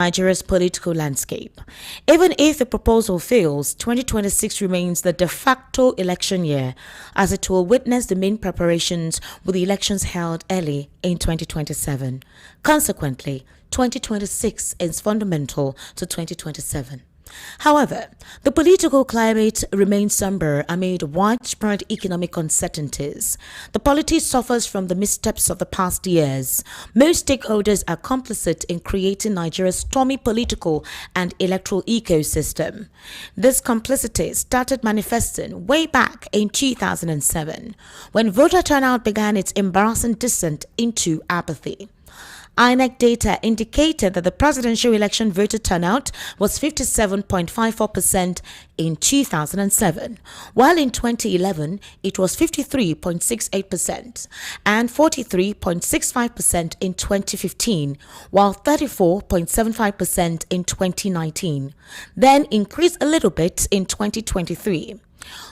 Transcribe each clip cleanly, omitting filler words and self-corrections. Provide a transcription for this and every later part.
Nigeria's political landscape. Even if the proposal fails, 2026 remains the de facto election year, as it will witness the main preparations with the elections held early in 2027. Consequently, 2026 is fundamental to 2027. However, the political climate remains somber amid widespread economic uncertainties. The polity suffers from the missteps of the past years. Most stakeholders are complicit in creating Nigeria's stormy political and electoral ecosystem. This complicity started manifesting way back in 2007, when voter turnout began its embarrassing descent into apathy. INEC data indicated that the presidential election voter turnout was 57.54% in 2007, while in 2011 it was 53.68% and 43.65% in 2015, while 34.75% in 2019, then increased a little bit in 2023.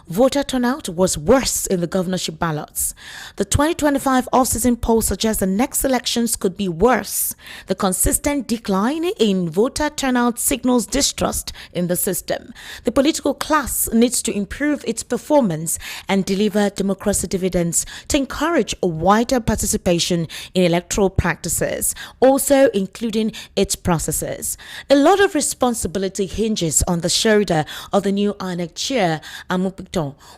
Voter turnout was worse in the governorship ballots. The 2025 off-season poll suggests the next elections could be worse. The consistent decline in voter turnout signals distrust in the system. The political class needs to improve its performance and deliver democracy dividends to encourage a wider participation in electoral practices, also including its processes. A lot of responsibility hinges on the shoulder of the new INEC chair, Amidst,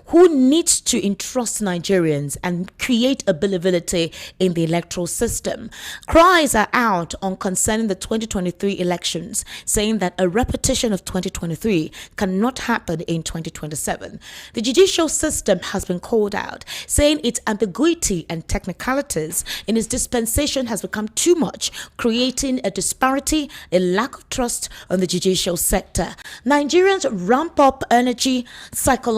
who needs to entrust Nigerians and create a believability in the electoral system. Cries are out on concerning the 2023 elections, saying that a repetition of 2023 cannot happen in 2027. The judicial system has been called out, saying its ambiguity and technicalities in its dispensation has become too much, creating a disparity, a lack of trust on the judicial sector. Nigerians ramp up energy psychologically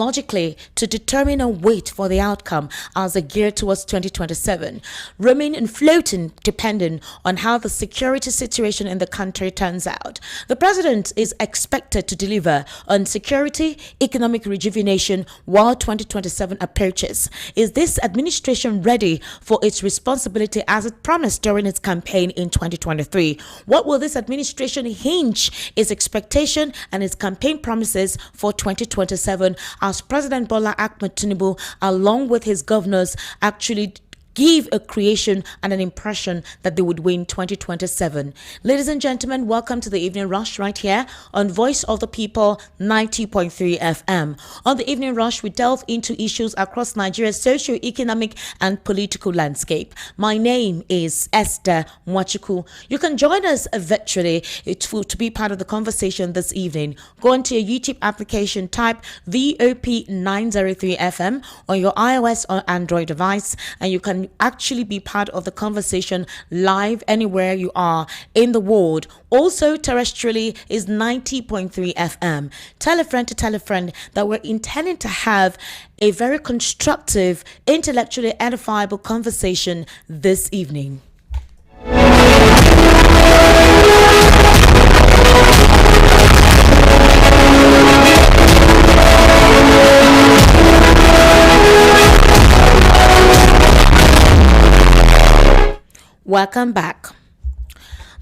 to determine and wait for the outcome as they gear towards 2027, remain and floating depending on how the security situation in the country turns out. The president is expected to deliver on security, economic rejuvenation while 2027 approaches. Is this administration ready for its responsibility as it promised during its campaign in 2023? What will this administration hinge its expectation and its campaign promises for 2027 as President Bola Ahmed Tinubu, along with his governors, actually give a creation and an impression that they would win 2027. Ladies and gentlemen, welcome to the Evening Rush right here on Voice of the People 90.3 FM. On the Evening Rush, we delve into issues across Nigeria's socio-economic and political landscape. My name is Esther Mwachuku. You can join us virtually to be part of the conversation this evening. Go into your YouTube application, type VOP 903 FM on your iOS or Android device, and you can actually be part of the conversation live anywhere you are in the world. Also terrestrially is 90.3 FM. Tell a friend to tell a friend that we're intending to have a very constructive, intellectually edifiable conversation this evening. Welcome back.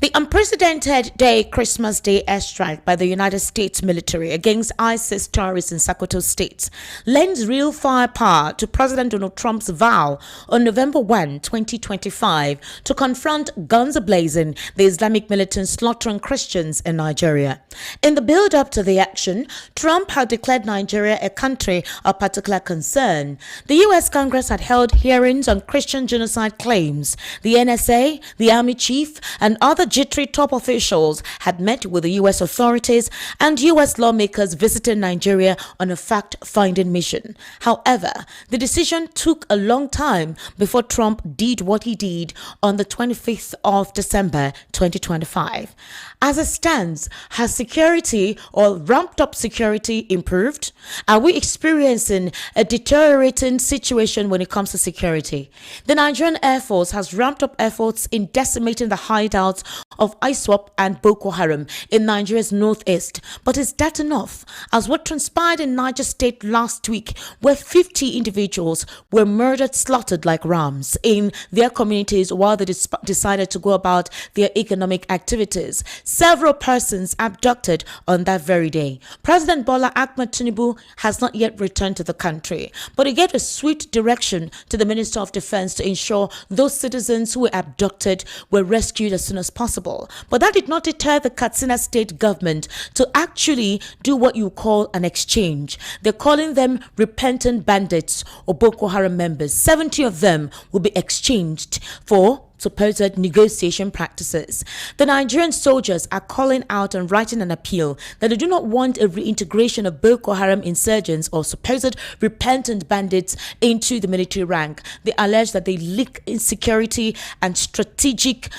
The unprecedented Christmas Day airstrike by the United States military against ISIS terrorists in Sokoto State lends real firepower to President Donald Trump's vow on November 1, 2025 to confront guns ablazing the Islamic militants slaughtering Christians in Nigeria. In the build-up to the action, Trump had declared Nigeria a country of particular concern. The U.S. Congress had held hearings on Christian genocide claims. The NSA, the Army Chief, and other jittery top officials had met with the U.S. authorities and U.S. lawmakers visiting Nigeria on a fact-finding mission. However, the decision took a long time before Trump did what he did on the 25th of December 2025. As it stands, has security or ramped-up security improved? Are we experiencing a deteriorating situation when it comes to security? The Nigerian Air Force has ramped up efforts in decimating the hideouts of ISWAP and Boko Haram in Nigeria's northeast. But is that enough? As what transpired in Niger State last week, where 50 individuals were murdered, slaughtered like rams in their communities while they decided to go about their economic activities. Several persons abducted on that very day. President Bola Ahmed Tinubu has not yet returned to the country, but he gave a swift direction to the Minister of Defense to ensure those citizens who were abducted were rescued as soon as possible. But that did not deter the Katsina state government to actually do what you call an exchange. They're calling them repentant bandits or Boko Haram members. 70 of them will be exchanged for supposed negotiation practices. The Nigerian soldiers are calling out and writing an appeal that they do not want a reintegration of Boko Haram insurgents or supposed repentant bandits into the military rank. They allege that they leak insecurity and strategic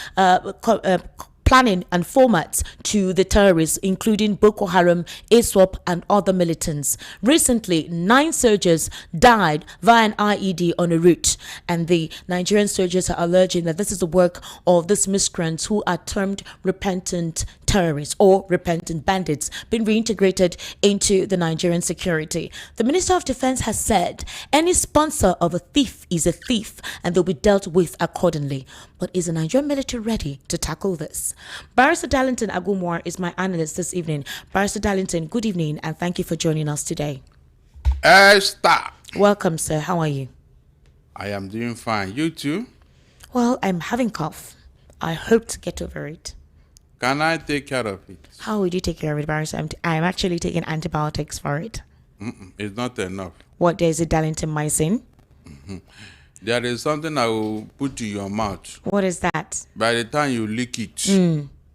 planning and formats to the terrorists, including Boko Haram, ISWAP, and other militants. Recently, 9 soldiers died via an IED on a route, and the Nigerian soldiers are alleging that this is the work of these miscreants who are termed repentant terrorists or repentant bandits being reintegrated into the Nigerian security. The Minister of Defense has said any sponsor of a thief is a thief and they'll be dealt with accordingly. But is the Nigerian military ready to tackle this? Barrister Darlington Agumwar is my analyst this evening. Barrister Darlington, good evening and thank you for joining us today. Esther. Welcome, sir. How are you? I am doing fine. You too? Well, I'm having cough. I hope to get over it. Can I take care of it? How would you take care of it, Barrister? I'm actually taking antibiotics for it. It's not enough. What, is it Darlington mycin? There is something I will put in your mouth. What is that? By the time you lick it,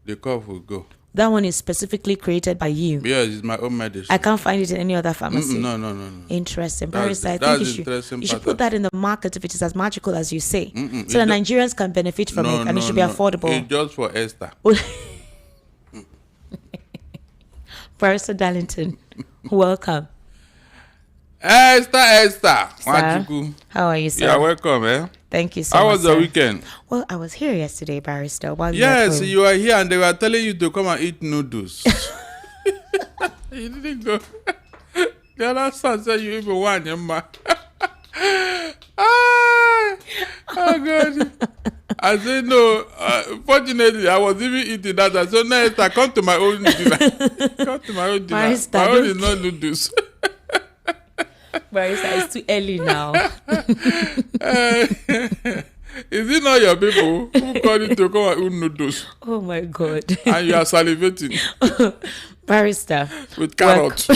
the cough will go. That one is specifically created by you. Yes, it's my own medicine. I can't find it in any other pharmacy. No. Interesting. That's Barrister, I think you should interesting put that in the market if it is as magical as you say. So the It Nigerians can benefit from it and it should be affordable. It's just for Esther. Barrister Darlington, welcome. Esther. Sir, how are you, sir? You are welcome, eh? Thank you so much. How was the sir. weekend? Well, I was here yesterday, Barrister. While Yes, you were here and they were telling you to come and eat noodles. You didn't go. The other son said you even want him, man. Oh, God. I said, no. Fortunately, I was even eating that. I said, no, Esther, come to my own dinner. Come to my own dinner. Barrister, my own is not noodles. Barrister, it's too early now. Is it not your people who call you to come and eat noodles? Oh, my God. And you are salivating. Barrister. With carrots.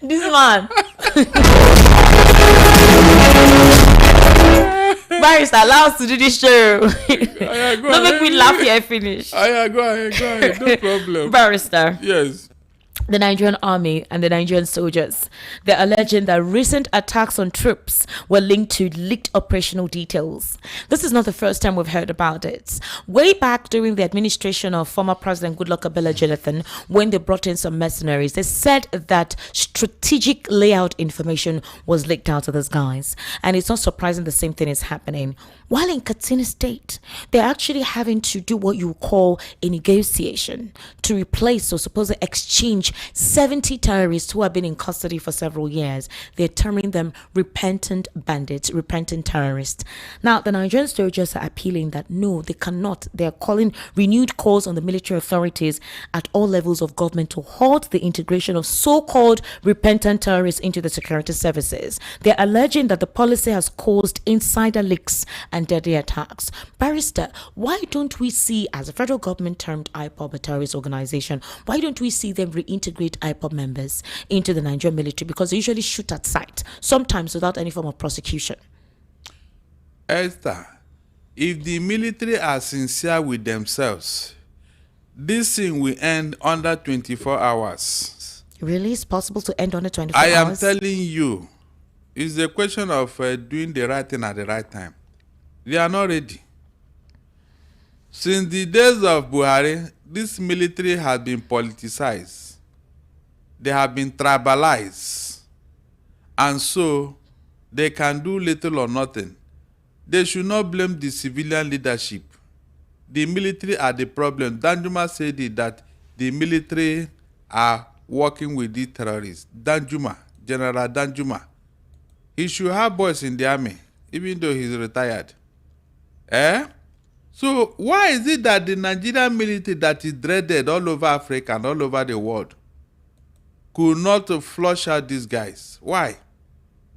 This man. Barrister, allow us to do this show. Don't make me laugh here. Finish. Go ahead. No problem. Barrister. Yes. The Nigerian army and the Nigerian soldiers, they're alleging that recent attacks on troops were linked to leaked operational details. This is not the first time we've heard about it. Way back during the administration of former President Goodluck Ebele Jonathan, when they brought in some mercenaries, they said that strategic layout information was leaked out to these guys. And it's not surprising the same thing is happening. While in Katsina State, they're actually having to do what you call a negotiation to replace or supposed to exchange 70 terrorists who have been in custody for several years. They're terming them repentant bandits, repentant terrorists. Now, the Nigerian soldiers are appealing that no, they cannot. They're calling renewed calls on the military authorities at all levels of government to halt the integration of so-called repentant terrorists into the security services. They're alleging that the policy has caused insider leaks and deadly attacks. Barrister, why don't we see, as the federal government termed IPOB a terrorist organization, why don't we see them reintegrate IPOB members into the Nigerian military? Because they usually shoot at sight, sometimes without any form of prosecution. Esther, if the military are sincere with themselves, this thing will end under 24 hours. Really? It's possible to end under 24 hours? I am hours? telling you, it's a question of doing the right thing at the right time. They are not ready. Since the days of Buhari, this military has been politicized. They have been tribalized. And so, they can do little or nothing. They should not blame the civilian leadership. the military are the problem. Danjuma said it, that the military are working with the terrorists. Danjuma, General Danjuma. He should have boys in the army, even though he's retired. So why is it that the Nigerian military that is dreaded all over Africa and all over the world could not flush out these guys? Why?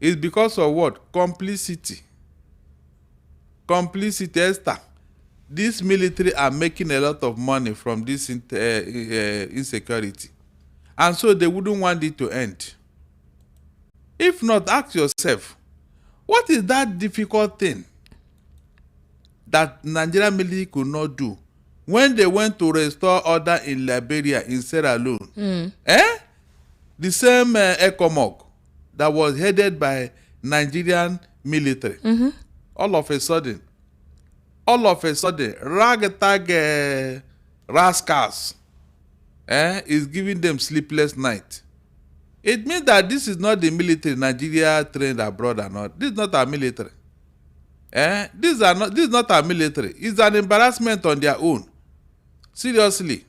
It's because of what? Complicity. Complicity, Esther. These military are making a lot of money from this insecurity. And so they wouldn't want it to end. If not, ask yourself, what is that difficult thing that Nigerian military could not do when they went to restore order in Liberia, in Sierra Leone? The same ECOMOG that was headed by Nigerian military. All of a sudden, ragtag rascals is giving them sleepless night. It means that this is not the military Nigeria trained abroad or not. This is not our military. This is not our military. It's an embarrassment on their own. Seriously.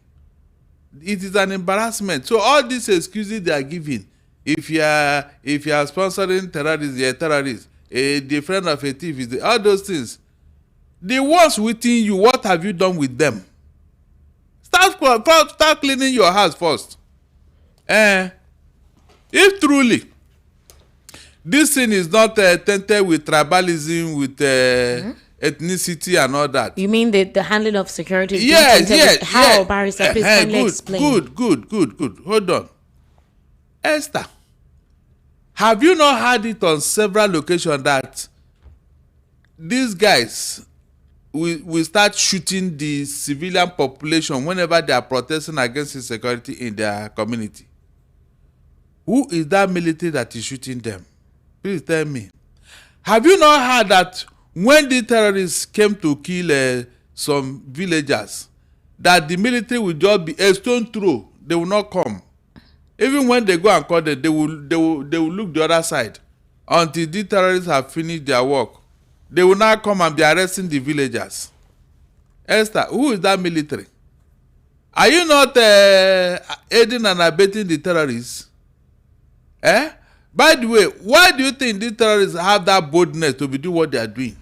It is an embarrassment. So all these excuses they are giving, if you are sponsoring terrorists, you're a terrorist. The friend of a thief is all those things. The ones within you, what have you done with them? Start cleaning your house first. If truly this thing is not tainted with tribalism, with ethnicity and all that. You mean the handling of security? Yes. How, Barrister? Please kindly explain. Good. Hold on. Esther, have you not had it on several occasions that these guys will start shooting the civilian population whenever they are protesting against insecurity in their community? Who is that military that is shooting them? Please tell me. Have you not heard that when the terrorists came to kill some villagers, that the military will just be a stone throw? They will not come. Even when they go and call them, they will look the other side until the terrorists have finished their work. They will now come and be arresting the villagers. Esther, who is that military? Are you not aiding and abetting the terrorists? By the way, why do you think the terrorists have that boldness to be doing what they are doing?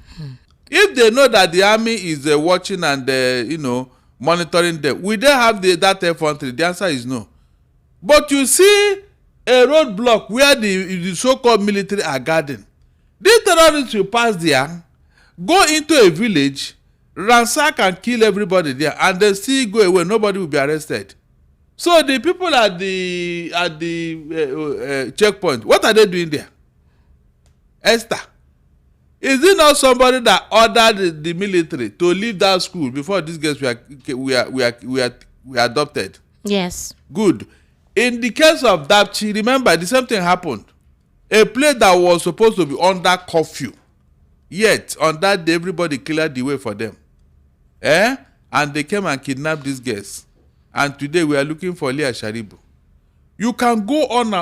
If they know that the army is watching and monitoring them, will they have that infantry? The answer is no. But you see a roadblock where the so-called military are guarding. These terrorists will pass there, go into a village, ransack and kill everybody there, and then still go away. Nobody will be arrested. So the people at the checkpoint, what are they doing there? Esther, is it not somebody that ordered the military to leave that school before these guys were adopted? Yes. Good. In the case of Dapchi, remember the same thing happened. A place that was supposed to be under curfew, yet on that day everybody cleared the way for them. And they came and kidnapped these guys. And today we are looking for Leah Sharibu. You can go on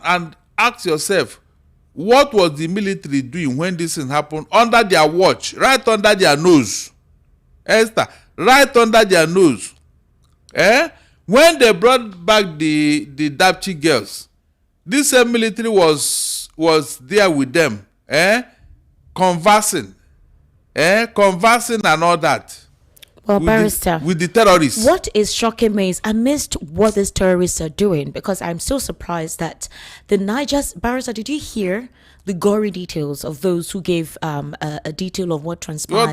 and ask yourself, what was the military doing when this thing happened under their watch, right under their nose? Esther, right under their nose. When they brought back the Dapchi girls, this same military was there with them, conversing and all that. Well, Barrister, with the terrorists. What is shocking me is amidst what these terrorists are doing, because I'm so surprised that the Niger's Barrister, did you hear the gory details of those who gave a detail of what transpired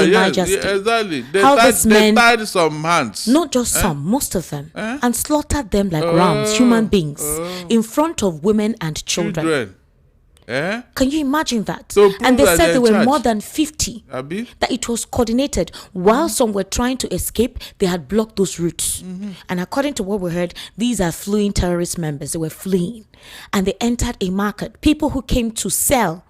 in Niger State? Exactly. They tied some hands. Not just some, most of them, and slaughtered them like rams, human beings, in front of women and children. Can you imagine that? And they said there were more than 50. That it was coordinated. While some were trying to escape, they had blocked those routes. And according to what we heard, these are fleeing terrorist members. They were fleeing. And they entered a market. People who came to sell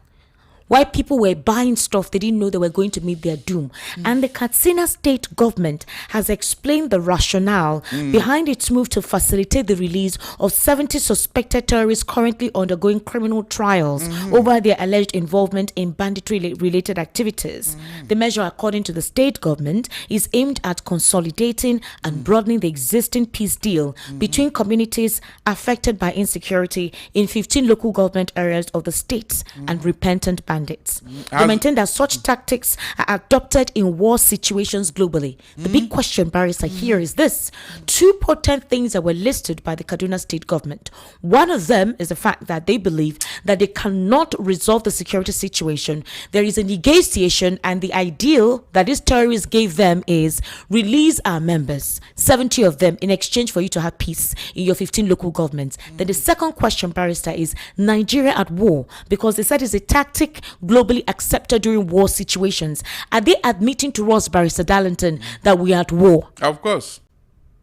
Why people were buying stuff they didn't know they were going to meet their doom. And the Katsina state government has explained the rationale behind its move to facilitate the release of 70 suspected terrorists currently undergoing criminal trials over their alleged involvement in banditry-related activities. The measure, according to the state government, is aimed at consolidating and broadening the existing peace deal between communities affected by insecurity in 15 local government areas of the state and repentant bandits. They maintain that such tactics are adopted in war situations globally. The big question, Barrister, here is this. Two potent things that were listed by the Kaduna state government. One of them is the fact that they believe that they cannot resolve the security situation. There is a negotiation, and the ideal that these terrorists gave them is release our members, 70 of them, in exchange for you to have peace in your 15 local governments. Then the second question, Barrister, is Nigeria at war, because they said it's a tactic globally accepted during war situations. Are they admitting to us, Barrister Darlington, that we are at war? Of course.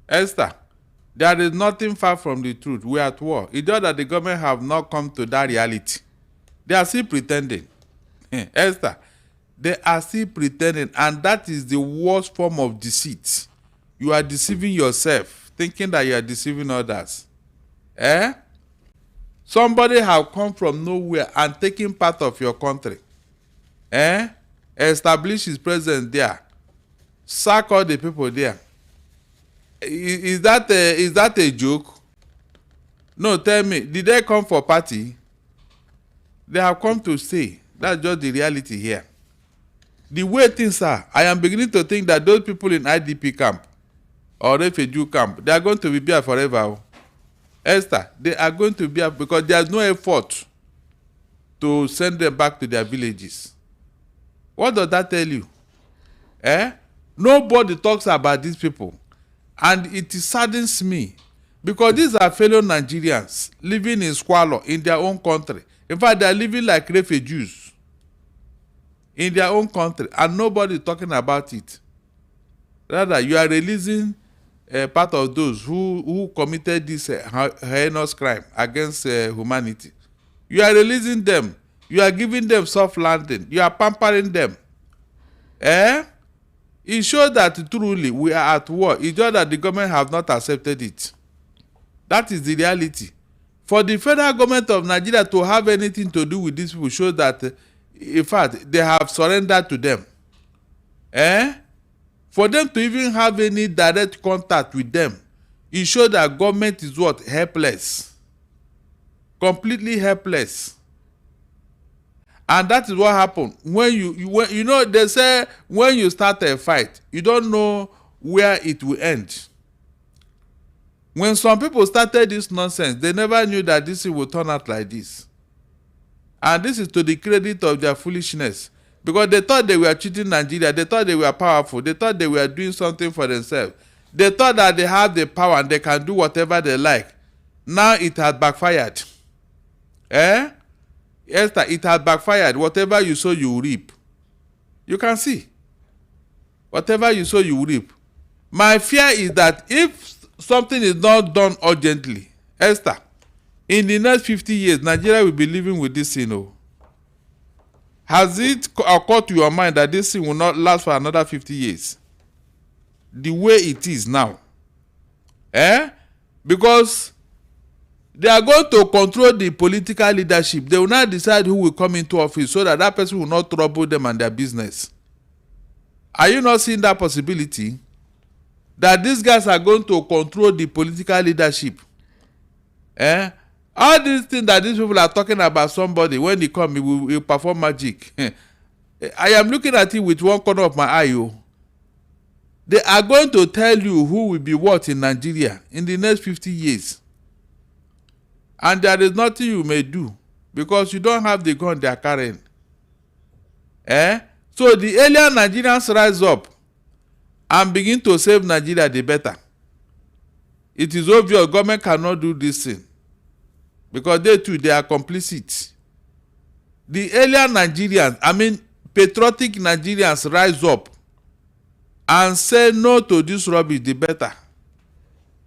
Esther, there is nothing far from the truth. We are at war. It's just that the government have not come to that reality. They are still pretending. Esther, they are still pretending, and that is the worst form of deceit. You are deceiving yourself, thinking that you are deceiving others. Somebody have come from nowhere and taken part of your country. Establish his presence there. Sack all the people there. Is that a joke? No, tell me, did they come for party? They have come to stay. That's just the reality here. The way things are, I am beginning to think that those people in IDP camp or refugee camp, they are going to be there forever. Esther, they are going to be there because there is no effort to send them back to their villages. What does that tell you? Nobody talks about these people. And it saddens me because these are fellow Nigerians living in squalor in their own country. In fact, they are living like refugees in their own country, and nobody is talking about it. Rather, you are releasing part of those who committed this heinous crime against humanity. You are releasing them. You are giving them soft landing. You are pampering them. It shows that truly we are at war. It's just that the government have not accepted it. That is the reality. For the federal government of Nigeria to have anything to do with these people shows that, in fact, they have surrendered to them. For them to even have any direct contact with them, it shows that government is what? Helpless. Completely helpless. And that is what happened. When you know, they say when you start a fight, you don't know where it will end. When some people started this nonsense, they never knew that this will turn out like this. And this is to the credit of their foolishness. Because they thought they were cheating Nigeria. They thought they were powerful. They thought they were doing something for themselves. They thought that they have the power and they can do whatever they like. Now it has backfired. Esther, it has backfired. Whatever you sow, you reap. You can see. Whatever you sow, you reap. My fear is that if something is not done urgently, Esther, in the next 50 years, Nigeria will be living with this thing. Has it occurred to your mind that this thing will not last for another 50 years? The way it is now. Because they are going to control the political leadership. They will not decide who will come into office so that that person will not trouble them and their business. Are you not seeing that possibility? That these guys are going to control the political leadership. All these things that these people are talking about somebody, when they come, he will perform magic. I am looking at it with one corner of my eye. They are going to tell you who will be what in Nigeria in the next 50 years. And there is nothing you may do because you don't have the gun they are carrying. So the earlier Nigerians rise up and begin to save Nigeria, the better. It is obvious government cannot do this thing because they too, they are complicit. The earlier Nigerians, patriotic Nigerians rise up and say no to this rubbish, the better.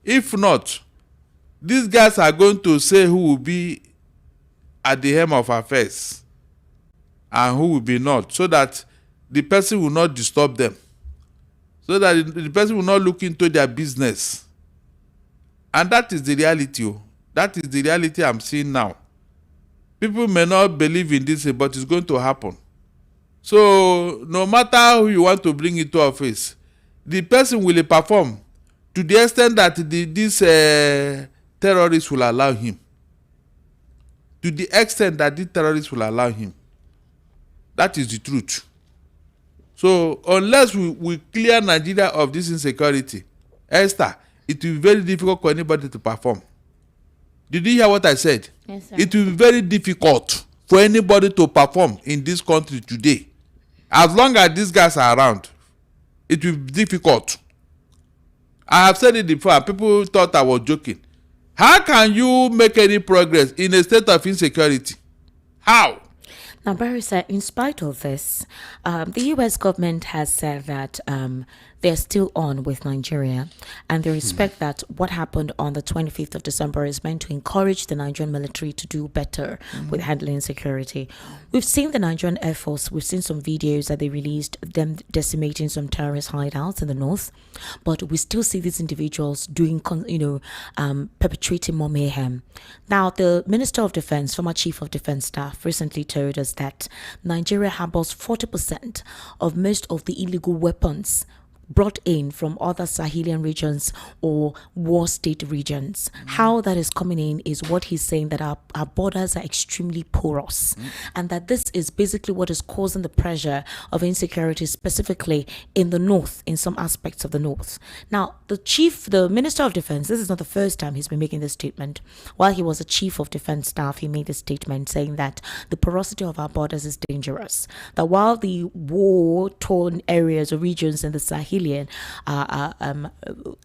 If not, these guys are going to say who will be at the helm of affairs. and who will be not, so that the person will not disturb them, so that the person will not look into their business. And that is the reality. That is the reality I'm seeing now. People may not believe in this, but it's going to happen. So no matter who you want to bring into office, the person will perform to the extent that these terrorists will allow him. To the extent that these terrorists will allow him. That is the truth. So unless we clear Nigeria of this insecurity, Esther, it will be very difficult for anybody to perform. Did you hear what I said? Yes, sir. It will be very difficult for anybody to perform in this country today. As long as these guys are around, it will be difficult. I have said it before. People thought I was joking. How can you make any progress in a state of insecurity? How? Now, Barrister, in spite of this, the U.S. government has said that they're still on with Nigeria, and they respect that what happened on the 25th of December is meant to encourage the Nigerian military to do better with handling security. We've seen the Nigerian Air Force, we've seen some videos that they released, them decimating some terrorist hideouts in the north, but we still see these individuals doing, perpetrating more mayhem. Now, the Minister of Defense, former Chief of Defense Staff, recently told us that Nigeria harbors 40% of most of the illegal weapons brought in from other Sahelian regions or war state regions. How that is coming in is what he's saying, that our borders are extremely porous, and that this is basically what is causing the pressure of insecurity, specifically in the north, in some aspects of the north. Now, the Minister of Defense, this is not the first time he's been making this statement. While he was a Chief of Defense Staff, he made this statement saying that the porosity of our borders is dangerous. That while the war-torn areas or regions in the Sahel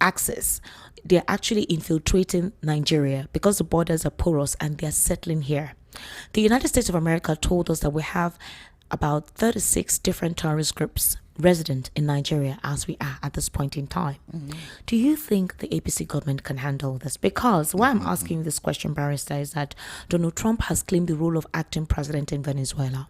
axis, they're actually infiltrating Nigeria because the borders are porous and they're settling here. The United States of America told us that we have about 36 different terrorist groups resident in Nigeria as we are at this point in time. Do you think the APC government can handle this? Because why I'm asking this question, Barrister, is that Donald Trump has claimed the role of acting president in Venezuela.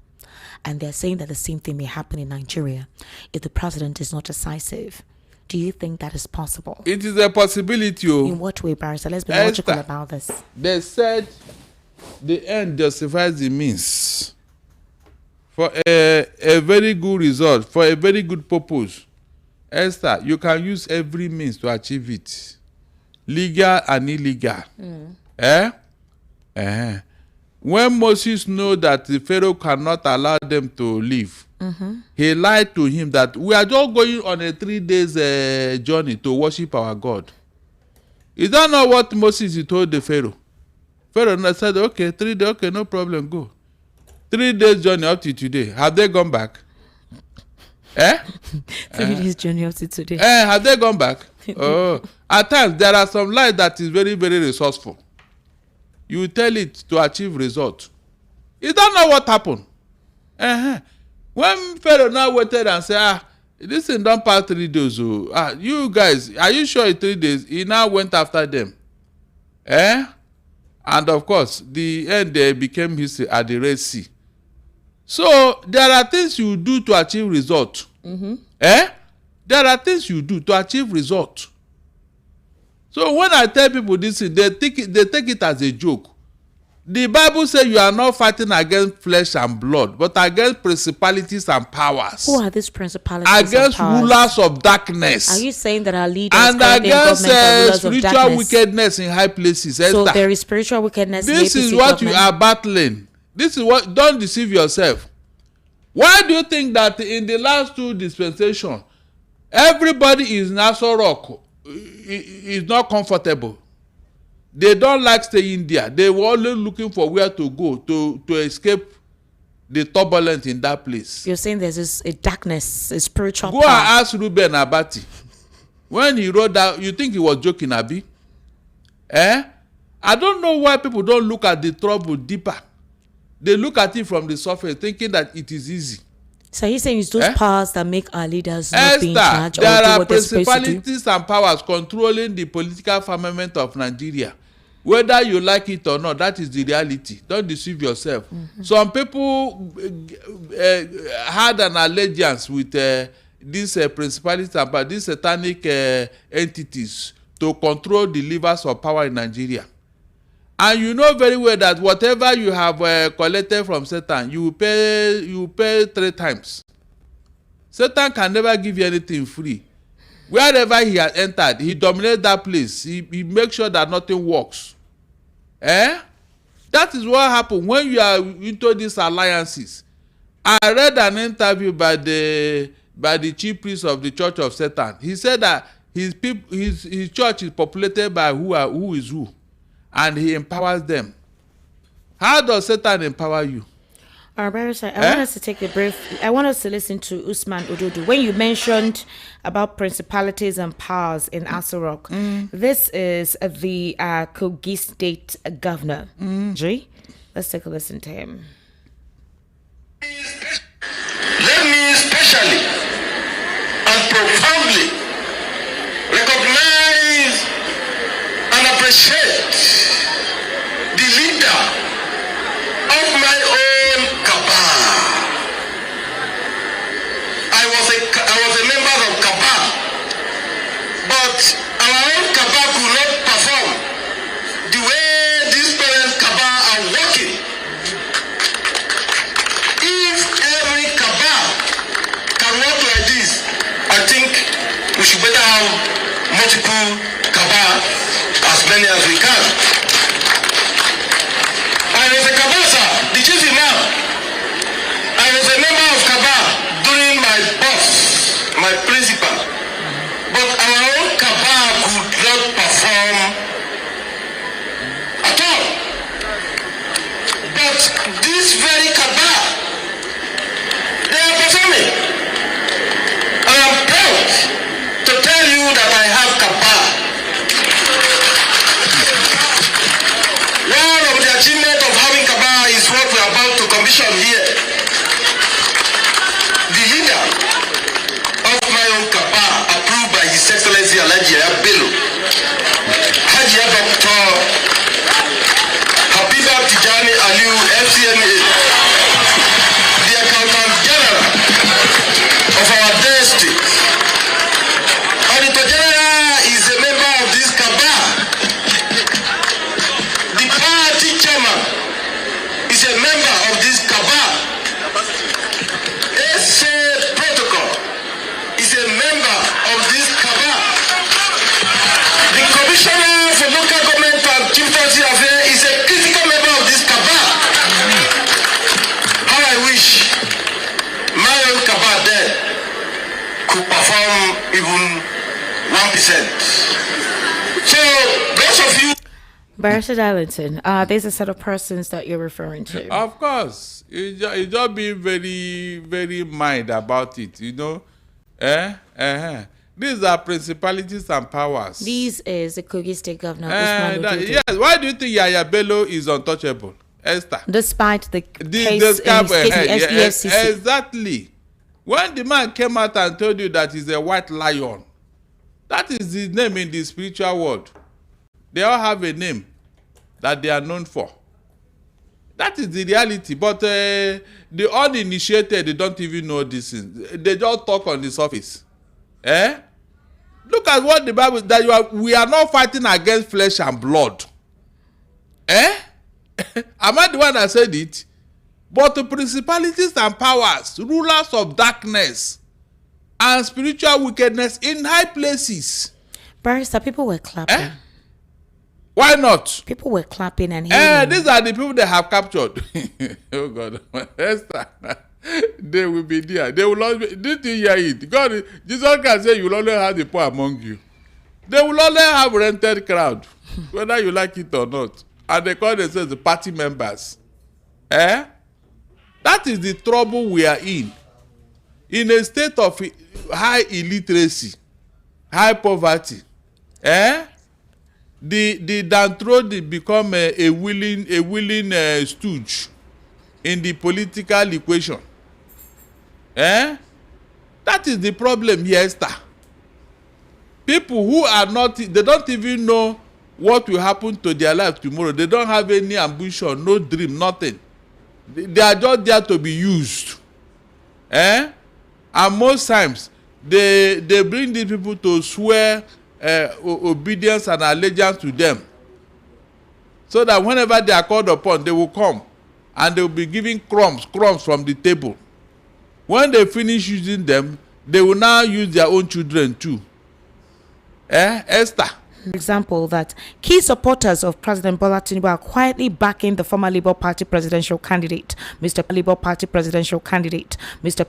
And they're saying that the same thing may happen in Nigeria if the president is not decisive. Do you think that is possible? It is a possibility. In what way, Barrister? Let's be logical about this. They said the end justifies the means. For a very good result, for a very good purpose, Esther, you can use every means to achieve it. Legal and illegal. When Moses knew that the Pharaoh cannot allow them to leave, he lied to him that we are just going on a 3 days journey to worship our God. Is that not what Moses told the Pharaoh? Pharaoh said, okay, 3 days, okay, no problem, go. 3 days journey up to today. Have they gone back? 3 days journey up to today. Have they gone back? Oh, at times there are some lies that is very, very resourceful. You tell it to achieve result. Is that not what happened? When Pharaoh now waited and said, this thing don't pass 3 days. You guys, are you sure it's 3 days? He now went after them. And of course, the end became history at the Red Sea. So there are things you do to achieve result. There are things you do to achieve result. So when I tell people this, they take it as a joke. The Bible says you are not fighting against flesh and blood, but against principalities and powers. Who are these principalities against and powers? Rulers of darkness. Are you saying that our leaders and against spiritual wickedness? wickedness in high places? So there is spiritual wickedness. This in the APC is what government. you are battling. This is what. Don't deceive yourself. Why do you think that in the last 2 dispensations, everybody is in Aso Rock is not comfortable? They don't like staying there. They were always looking for where to go to escape the turbulence in that place. You're saying there's a darkness, a spiritual Go power. and ask Ruben Abati. When he wrote that, you think he was joking, Abi? I don't know why people don't look at the trouble deeper. They look at it from the surface, thinking that it is easy. So he's saying it's those powers that make our leaders not be in charge or there do are what they're supposed to do. principalities and powers controlling the political firmament of Nigeria. Whether you like it or not, that is the reality. Don't deceive yourself. Some people had an allegiance with these principalities about these satanic entities to control the levers of power in Nigeria. And you know very well that whatever you have collected from Satan, you pay 3 times. Satan can never give you anything free. Wherever he has entered, he dominates that place. He makes sure that nothing works. That is what happens when you are into these alliances. I read an interview by the chief priest of the Church of Satan. He said that his church is populated by who is who, and he empowers them. How does Satan empower you? Barrister, I want us to take a brief. I want us to listen to Usman Ododo. When you mentioned about principalities and powers in Aso Rock, this is the Kogi State governor. G, let's take a listen to him. Let me especially and profoundly recognize and appreciate the leader of my own cabal. I was a member of cabal, but our own cabal could not perform the way these parent cabal are working. If every cabal can work like this, I think we should better have multiple cabal, as many as we can. I was a cabal, sir, the chief imam. I was a member of cabal during my boss, my principal. But our own cabal could not perform at all. But this very cabal, they are performing. I am proud to tell you that I have cabal. One of the achievements of having cabal is what we are about to commission here. The leader of my own cabal, approved by His Excellency Alhaji Bello, Hajiya Dr. Habiba Tijani Aliu, FCNA, the Accountant General of our district. Auditor General is a member of this cabal. The party chairman is a member of this cabal. SA Protocol is a member of this cabal. The Commissioner for Local Government and Chieftaincy Affairs is a critical member of this cabal. How I wish my own cabal there could perform even 1%. So those of you. Barrister Darlington, there's a set of persons that you're referring to. Of course, you just be very, very mind about it. You know, These are principalities and powers. This is the Kogi State governor. Usman Ododo. Yes. Why do you think Yaya Bello is untouchable, Esther? Despite the case in his EFCC. Exactly. When the man came out and told you that he's a white lion, that is his name in the spiritual world. They all have a name that they are known for. That is the reality. But the uninitiated, they don't even know this thing. They just talk on the surface. Look at what the Bible that we are not fighting against flesh and blood. Am I the one that said it? But the principalities and powers, rulers of darkness, and spiritual wickedness in high places. Barrister, people were clapping. Why not? People were clapping and hearing. These are the people they have captured. Oh God, Esther, they will be there. They will always. Did you hear it? God, Jesus can say you will always have the poor among you. They will always have rented crowd, whether you like it or not. And they call themselves the party members. That is the trouble we are in. In a state of high illiteracy, high poverty, the downtrodden become a willing stooge in the political equation. That is the problem here, Esther. People who are not, they don't even know what will happen to their life tomorrow. They don't have any ambition, no dream, nothing. They are just there to be used. And most times, they bring these people to swear obedience and allegiance to them. So that whenever they are called upon, they will come. And they will be giving crumbs from the table. When they finish using them, they will now use their own children too. Esther. Example that key supporters of President Bola Tinubu are quietly backing the former Labour Party presidential candidate, Mr.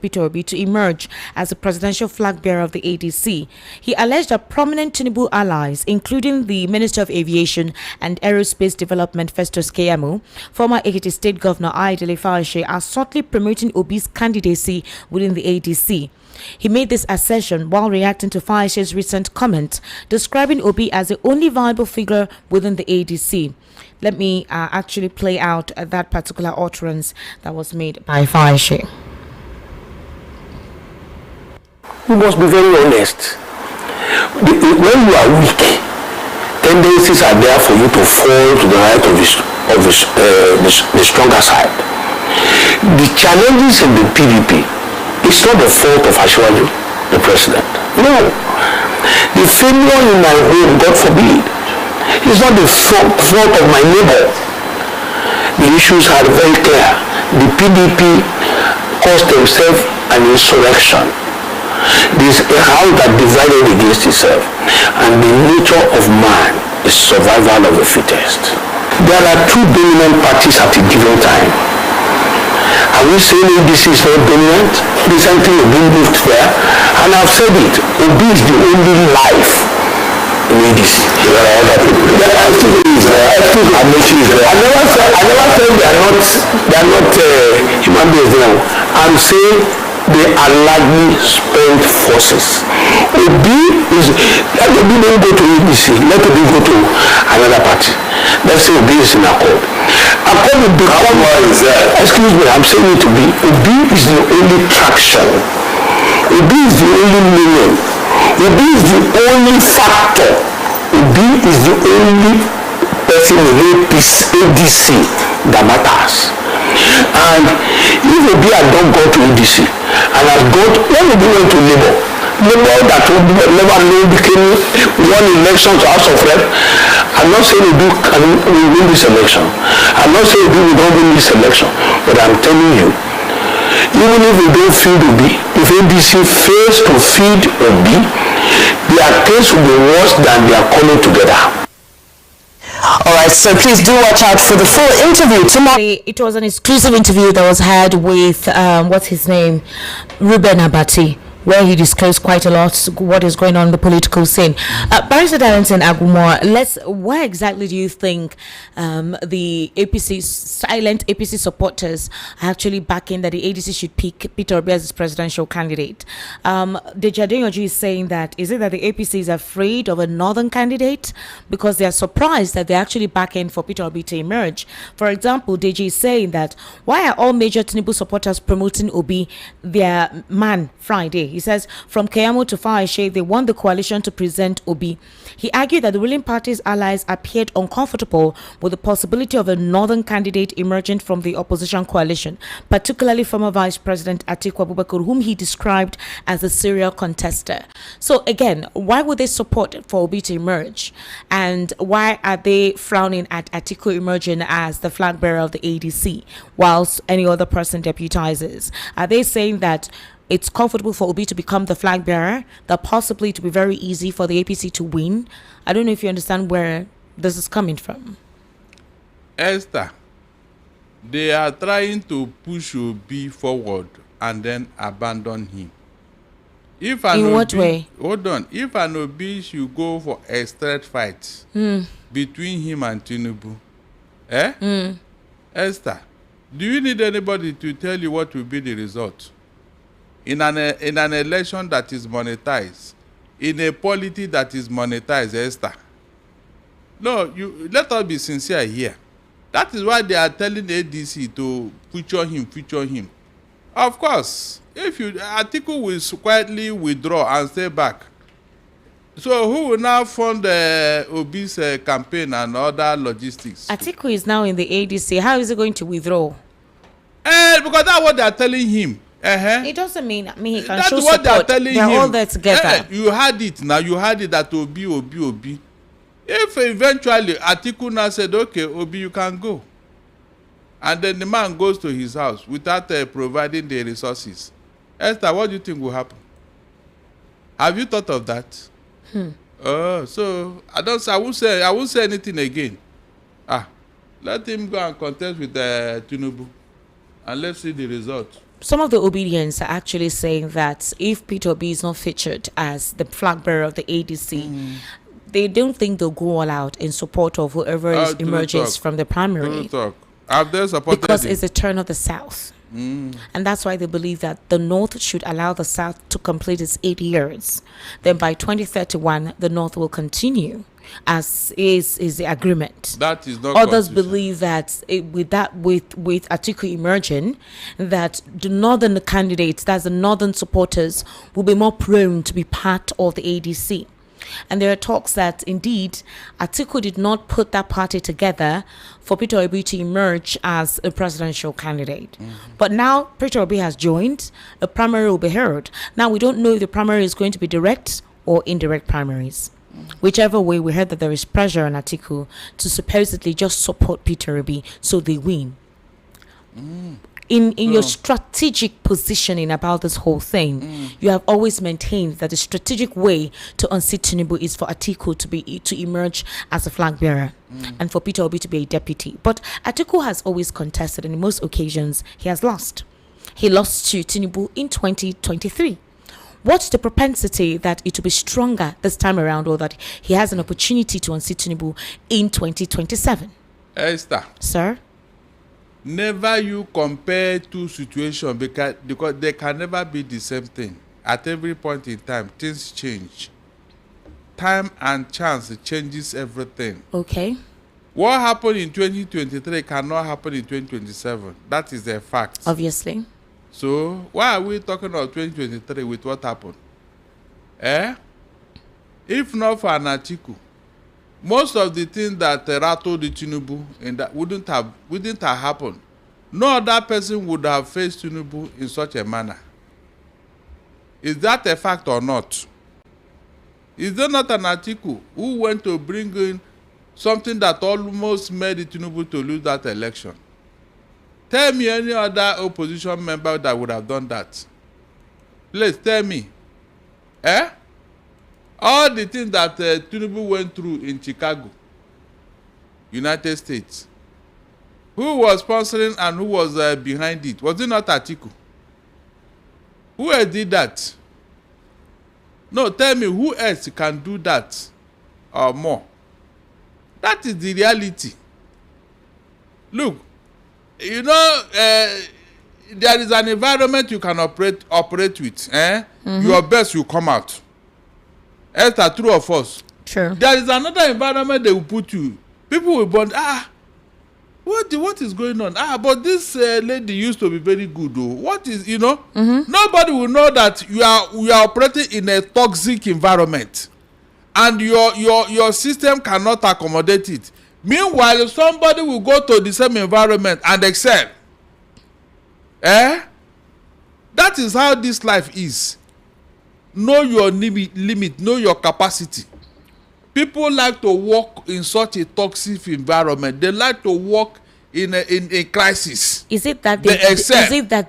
Peter Obi, to emerge as the presidential flag bearer of the ADC. He alleged that prominent Tinubu allies, including the Minister of Aviation and Aerospace Development Festus Keyamo, former Ekiti State Governor Ayodele Fayose, are subtly promoting Obi's candidacy within the ADC. He made this assertion while reacting to Fayose's recent comment, describing Obi as the only viable figure within the ADC. Let me actually play out that particular utterance that was made by Fayose. You must be very honest. When you are weak, tendencies are there for you to fall to the right of the stronger side. The challenges in the PDP, it's not the fault of Ashwaju, the president. No. The failure in my home, God forbid, is not the fault of my neighbor. The issues are very clear. The PDP caused themselves an insurrection. This is a house that divided against itself. And the nature of man is survival of the fittest. There are two dominant parties at a given time. Are we saying ADC is not dominant? Recently Obi moved there, and I've said it, Obi is the only life in ADC. There are other people. I never said they are not human beings now. I'm saying they are largely spent forces. Obi is, let Obi don't go to ADC, let Obi go to another party. Let's say Obi is in accord. Accord will become, excuse me, I'm saying it to be, Obi is the only traction. Obi is the only million. Obi is the only factor. Obi is the only person in ADC that matters. And if Obi had not gone to ADC and has gone to, when Obi went to Labour that never know became one election to House of Rep, I'm not saying Obi will win this election. I'm not saying Obi will not win this election, but I'm telling you, even if we don't feed Obi, if ADC fails to feed Obi, their case will be worse than they are coming together. All right, so please do watch out for the full interview tomorrow. It was an exclusive interview that was had with, what's his name, Ruben Abati, where he disclosed quite a lot what is going on in the political scene. Barrister Darlington Agumor, why exactly do you think the silent APC supporters are actually backing that the ADC should pick Peter Obi as its presidential candidate? Deji is saying that, is it that the APC is afraid of a northern candidate because they are surprised that they're actually backing for Peter Obi to emerge? For example, Deji is saying that, why are all major Tinubu supporters promoting Obi, their man, Friday? He says, from Keyamo to Fayose, they want the coalition to present Obi. He argued that the ruling party's allies appeared uncomfortable with the possibility of a northern candidate emerging from the opposition coalition, particularly former Vice President Atiku Abubakar, whom he described as a serial contester. So again, why would they support for Obi to emerge? And why are they frowning at Atiku emerging as the flag bearer of the ADC, whilst any other person deputizes? Are they saying that it's comfortable for Obi to become the flag bearer, that possibly it will be very easy for the APC to win? I don't know if you understand where this is coming from. Esther, they are trying to push Obi forward and then abandon him. In what way? Hold on. If an Obi should go for a straight fight between him and Tinubu, Esther, do you need anybody to tell you what will be the result? In an election that is monetized, in a polity that is monetized, Esther. No, let us be sincere here. That is why they are telling the ADC to feature him. Of course, if Atiku will quietly withdraw and stay back, So who will now fund Obi's campaign and other logistics? Atiku is now in the ADC. How is he going to withdraw? Because that's what they are telling him. It doesn't mean he can That's show what support. they are telling him. They're all there together. You had it now. You had it that Obi. If eventually Atiku now said, okay, Obi, you can go. And then the man goes to his house without providing the resources. Esther, what do you think will happen? Have you thought of that? So I won't say anything again. Let him go and contest with Tinubu, and let's see the result. Some of the obedience are actually saying that if Peter Obi is not featured as the flag bearer of the ADC, they don't think they'll go all out in support of whoever emerges from the primary. Have they supported because him? it's a turn of the South. And that's why they believe that the North should allow the South to complete its 8 years. Then by 2031, the North will continue, as is the agreement. That is not. Others believe that with Atiku emerging, that the northern candidates, that's the northern supporters, will be more prone to be part of the ADC. And there are talks that indeed Atiku did not put that party together for Peter Obi to emerge as a presidential candidate. But now Peter Obi has joined, a primary will be held. Now we don't know if the primary is going to be direct or indirect primaries. Whichever way, we heard that there is pressure on Atiku to supposedly just support Peter Obi so they win. In your strategic positioning about this whole thing, you have always maintained that the strategic way to unseat Tinubu is for Atiku to emerge as a flag bearer and for Peter Obi to be a deputy. But Atiku has always contested, and in most occasions he has lost. He lost to Tinubu in 2023. What's the propensity that it will be stronger this time around, or that he has an opportunity to unseat Tinubu in 2027? Esther. Sir? Never you compare two situations because they can never be the same thing. At every point in time, things change. Time and chance changes everything. Okay. What happened in 2023 cannot happen in 2027. That is a fact. Obviously. So why are we talking about 2023 with what happened? If not for an Atiku, most of the things that rattled the Tinubu and that wouldn't have happened. No other person would have faced Tinubu in such a manner. Is that a fact or not? Is there not an Atiku who went to bring in something that almost made the Tinubu to lose that election? Tell me any other opposition member that would have done that. Please tell me. All the things that Tinubu went through in Chicago, United States, who was sponsoring and who was behind it? Was it not Atiku? Who else did that? No, tell me who else can do that or more. That is the reality. Look, you know, there is an environment you can operate with. Your best will come out. Esther, true or false? Sure. There is another environment they will put you. People will bond. What is going on? But this lady used to be very good. Though. What is, Nobody will know that you are operating in a toxic environment, and your system cannot accommodate it. Meanwhile, somebody will go to the same environment and excel. That is how this life is. Know your limit, know your capacity. People like to work in such a toxic environment. They like to work in a crisis. Is it that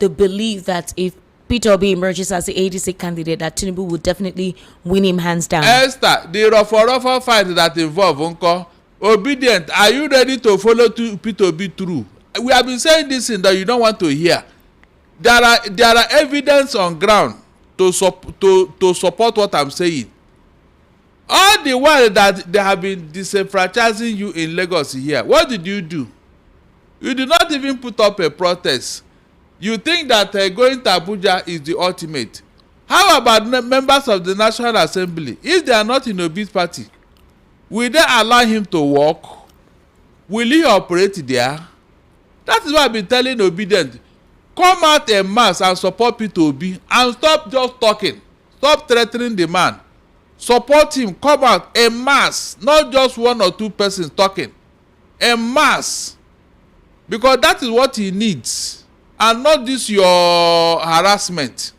they believe that if Peter Obi emerges as the ADC candidate, that Tinubu will definitely win him hands down? Esther, the rough fight that involve Uncle Obedient, are you ready to follow Peter Obi through? We have been saying this thing that you don't want to hear. There are evidence on ground to support what I'm saying. All the while that they have been disenfranchising you in Lagos here, what did you do? You did not even put up a protest. You think that going to Abuja is the ultimate. How about members of the National Assembly? If they are not in Obi's party, will they allow him to work? Will he operate there? That is why I've been telling Obedient, come out en masse and support Peter Obi and stop just talking. Stop threatening the man. support him, come out en masse, not just one or two persons talking, en masse, because that is what he needs, and not this your harassment.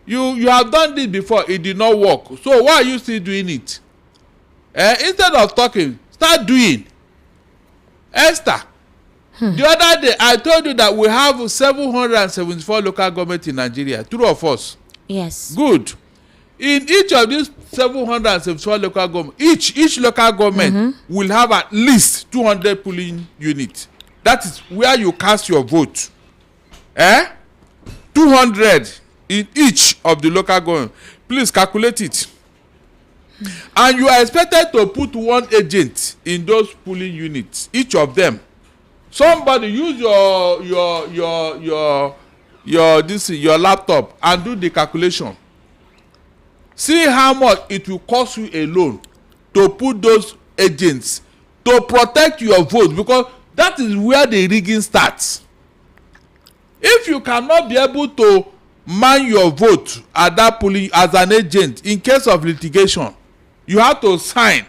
You have done this before, it did not work, so why are you still doing it? Instead of talking, start doing. Esther, the other day I told you that we have 774 local government in Nigeria. True of us? Yes. Good. In each of these 774 local government, each local government will have at least 200 polling units. That is where you cast your vote. 200 in each of the local government. Please calculate it. And you are expected to put one agent in those polling units, each of them. Somebody use your laptop and do the calculation. See how much it will cost you alone to put those agents to protect your vote, because that is where the rigging starts. If you cannot be able to man your vote at that polling as an agent in case of litigation, you have to sign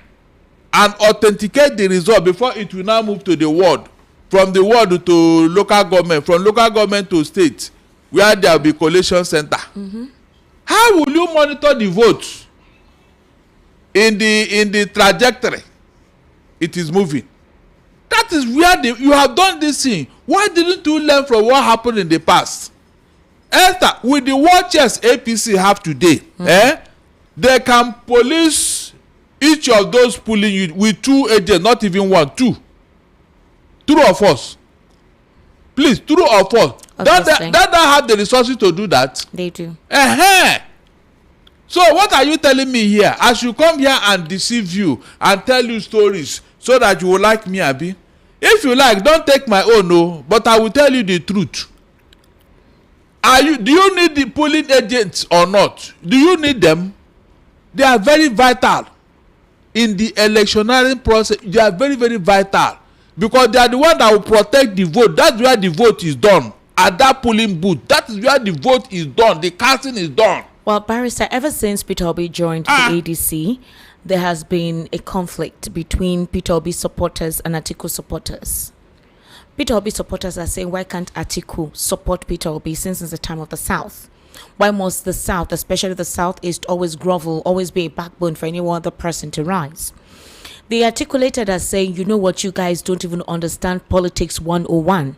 and authenticate the result before it will now move to the ward, from the ward to local government, from local government to state, where there will be collation center. How will you monitor the vote in the trajectory it is moving? That is where you have done this thing. Why didn't you learn from what happened in the past? Esther, with the war chest APC have today, they can police each of those polling units with 2 agents, not even 1, 2. True of us? Please, true of us. Don't have the resources to do that? They do. So what are you telling me here? I should come here and deceive you and tell you stories so that you will like me, Abi? If you like, don't take my own, no, but I will tell you the truth. Do you need the polling agents or not? Do you need them? They are very vital in the electioneering process. They are very, very vital, because they are the one that will protect the vote. That's where the vote is done, at that polling booth. That is where the vote is done, the casting is done. Well, Barrister, ever since Peter Obi joined the ADC, there has been a conflict between Peter Obi supporters and Atiku supporters. Peter Obi supporters are saying, why can't Atiku support Peter Obi since it's the time of the South? Why must the South, especially the Southeast, always grovel, always be a backbone for any other person to rise? They articulated as saying, you know what, you guys don't even understand politics 101.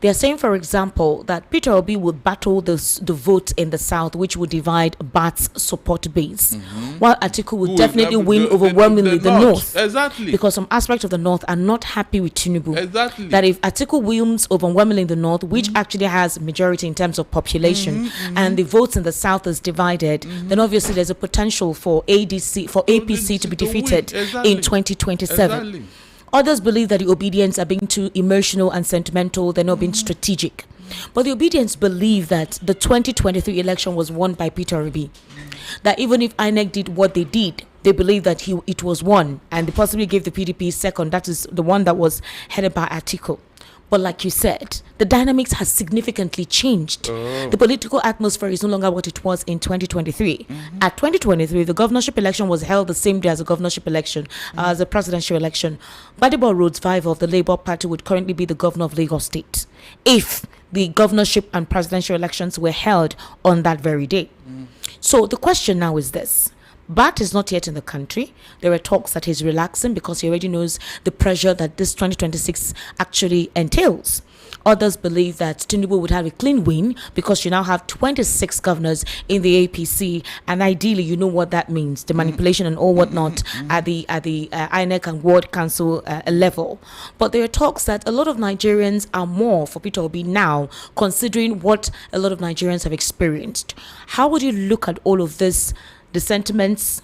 They are saying, for example, that Peter Obi would battle the vote in the South, which would divide Bat's support base, while Atiku would definitely win overwhelmingly the North. Exactly. Because some aspects of the North are not happy with Tinubu. Exactly. That if Atiku wins overwhelmingly in the North, which actually has majority in terms of population, and the votes in the South is divided, then obviously there's a potential for APC to be defeated in 2027. Exactly. Others believe that the obedience are being too emotional and sentimental. They're not being strategic. But the obedience believe that the 2023 election was won by Peter Obi. That even if INEC did what they did, they believe that it was won. And they possibly gave the PDP second. That is the one that was headed by Atiku. But like you said, the dynamics has significantly changed. The political atmosphere is no longer what it was in 2023. At 2023, the governorship election was held the same day as the governorship election, as a presidential election. Gbadebo Rhodes, Viva of the Labour Party, would currently be the governor of Lagos State if the governorship and presidential elections were held on that very day. So the question now is this. Bat is not yet in the country. There are talks that he's relaxing because he already knows the pressure that this 2026 actually entails. Others believe that Tinubu would have a clean win because you now have 26 governors in the APC, and ideally, you know what that means, the manipulation and all whatnot at the INEC and Ward Council level. But there are talks that a lot of Nigerians are more for Peter Obi now, considering what a lot of Nigerians have experienced. How would you look at all of this? The sentiments,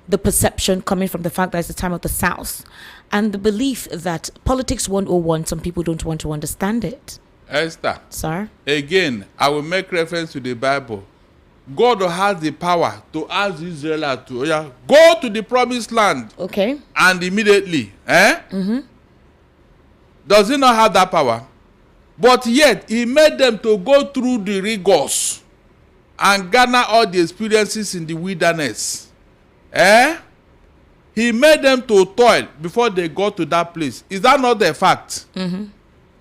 the perception coming from the fact that it's the time of the South, and the belief that politics 101, some people don't want to understand it. Esther. Sir? Again, I will make reference to the Bible. God has the power to ask Israel to go to the promised land. Okay. And immediately. Does he not have that power? But yet, he made them to go through the rigors and garner all the experiences in the wilderness. He made them to toil before they got to that place. Is that not a fact? Mm-hmm.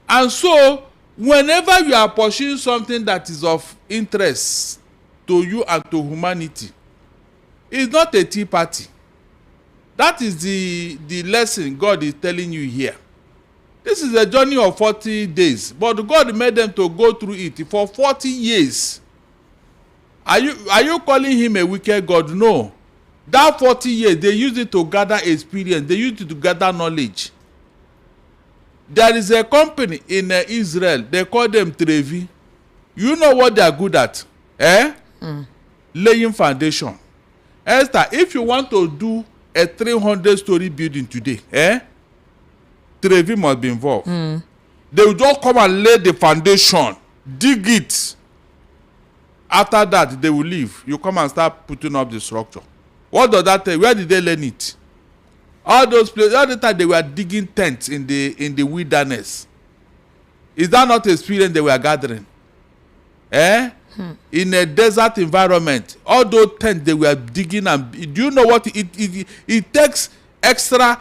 And so, whenever you are pursuing something that is of interest to you and to humanity, it's not a tea party. That is the lesson God is telling you here. This is a journey of 40 days, but God made them to go through it for 40 years. Are you calling him a wicked God? No. That 40 years, they used it to gather experience. They used it to gather knowledge. There is a company in Israel. They call them Trevi. You know what they are good at? Laying foundation. Esther, if you want to do a 300-story building today, Trevi must be involved. They will just come and lay the foundation, dig it. After that, they will leave. You come and start putting up the structure. What does that tell you? Where did they learn it? All those places, all the time they were digging tents in the wilderness. Is that not experience they were gathering? In a desert environment, all those tents they were digging, and do you know what it takes extra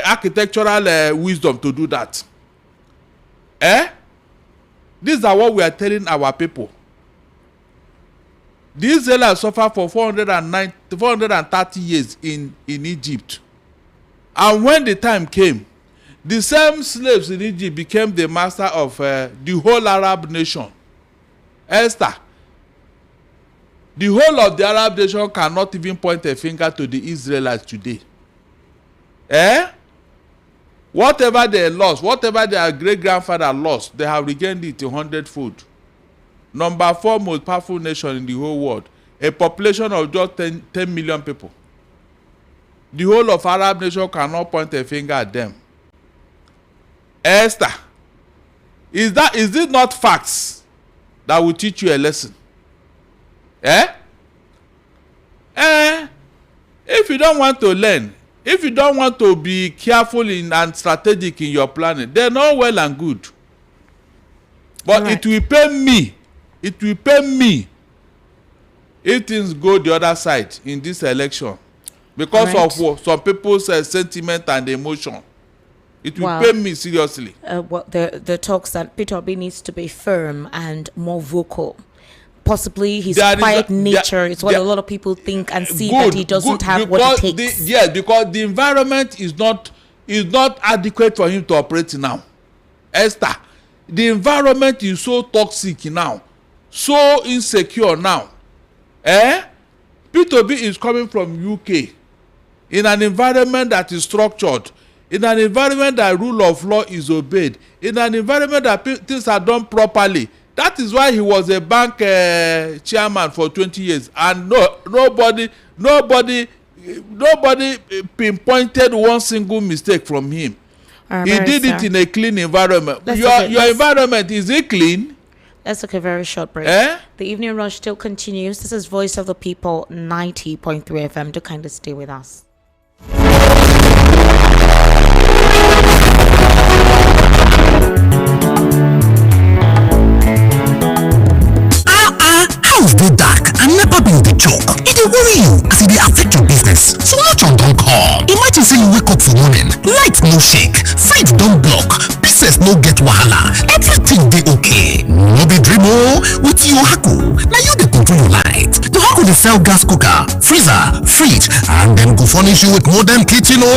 architectural wisdom to do that? These are what we are telling our people. The Israelites suffered for 430 years in Egypt. And when the time came, the same slaves in Egypt became the master of the whole Arab nation. Esther, the whole of the Arab nation cannot even point a finger to the Israelites today. Whatever they lost, whatever their great-grandfather lost, they have regained it 100-fold. Number 4 most powerful nation in the whole world. A population of just 10 million people. The whole of Arab nation cannot point a finger at them. Esther, is it not facts that will teach you a lesson? If you don't want to learn, if you don't want to be careful and strategic in your planning, they're not well and good. But right. It will pay me if things go the other side in this election because of some people's sentiment and emotion. It will pay me seriously. The talks that Peter Obi needs to be firm and more vocal. Possibly his quiet nature is what a lot of people think and see that he doesn't have what it takes. Because the environment is not adequate for him to operate now. Esther, the environment is so toxic now, so insecure now. Peter Obi is coming from UK in an environment that is structured, in an environment that rule of law is obeyed, in an environment that things are done properly. That is why he was a bank chairman for 20 years, and nobody pinpointed one single mistake from him. He did it in a clean environment. Your environment, is it clean? Let's take a very short break. The evening rush still continues. This is Voice of the People, 90.3 FM. Do kindly stay with us. House dey dark and nepa bill dey choke. E dey worry you as e dey affect your business. Solution don come. Imagine say you wake up for morning, light no shake, fridge don block, business no get wahala, everything dey okay. No be dream o. With Yohaku, na you dey control your light. Yohaku dey sell gas cooker, freezer, fridge, and dem go furnish you with modern kitchen o.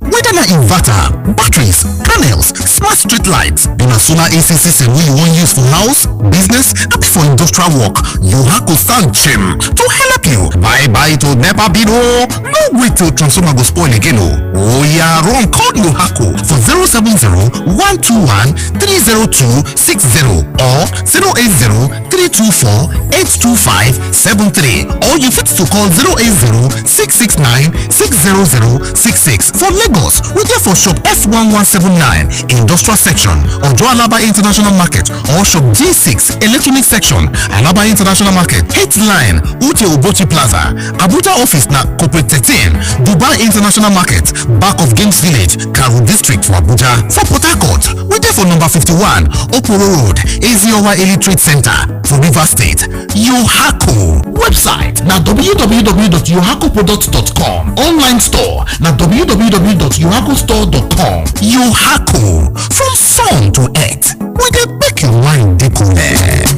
Whether na inverter, batteries, panels, smart street lights, na solar AC system wey you wan use for house, business, abi for industrial work, Yohaku stand chim to help you. Bye to nepa bill o. No wait till transformer go spoil again o. Oya run call Yohaku for 070-121-30260 or 080-324-82573, or you fit to call 080-669-60066. For Lagos, we dey for shop F1179 in Industrial Section, Ojo Alaba International Market, or Shop G6, Electronic Section, Alaba International Market, Headline, Ute Obochi Plaza, Abuja Office na Corporate 13, Dubai International Market, back of Games Village, Karu District for Abuja. For Port Harcourt, we're there for number 51, Oporo Road, Eziowa Elite Trade Center, for River State. Yohako website na www.yohakoproducts.com. Online store na www.yohakostore.com. Yohako, from sun to earth, we dey make your mind dey connect.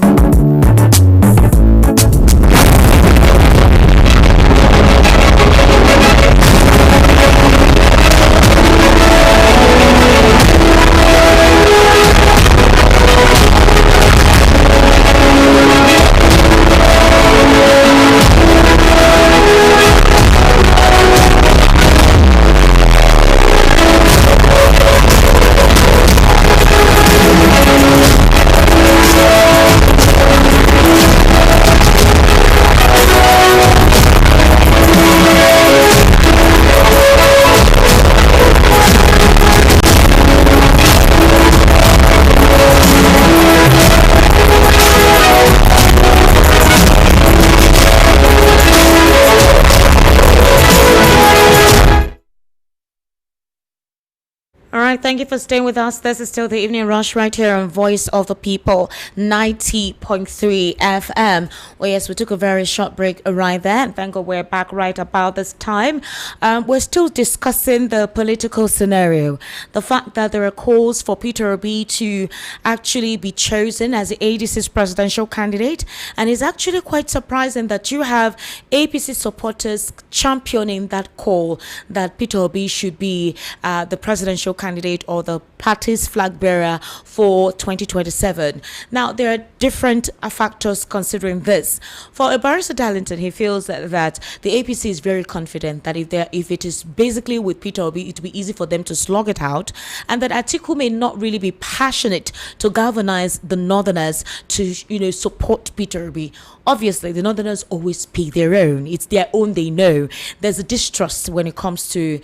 Thank you for staying with us. This is still the Evening Rush right here on Voice of the People 90.3 FM. Well, yes, we took a very short break right there, and thank God we're back right about this time. We're still discussing the political scenario, the fact that there are calls for Peter Obi to actually be chosen as the ADC's presidential candidate, and it's actually quite surprising that you have APC supporters championing that call that Peter Obi should be the presidential candidate or the party's flag bearer for 2027. Now, there are different factors considering this. For Barrister Darlington, he feels that the APC is very confident that if it is basically with Peter Obi, it will be easy for them to slog it out, and that Atiku may not really be passionate to galvanize the Northerners to, support Peter Obi. Obviously, the Northerners always pay their own. It's their own, they know. There's a distrust when it comes to,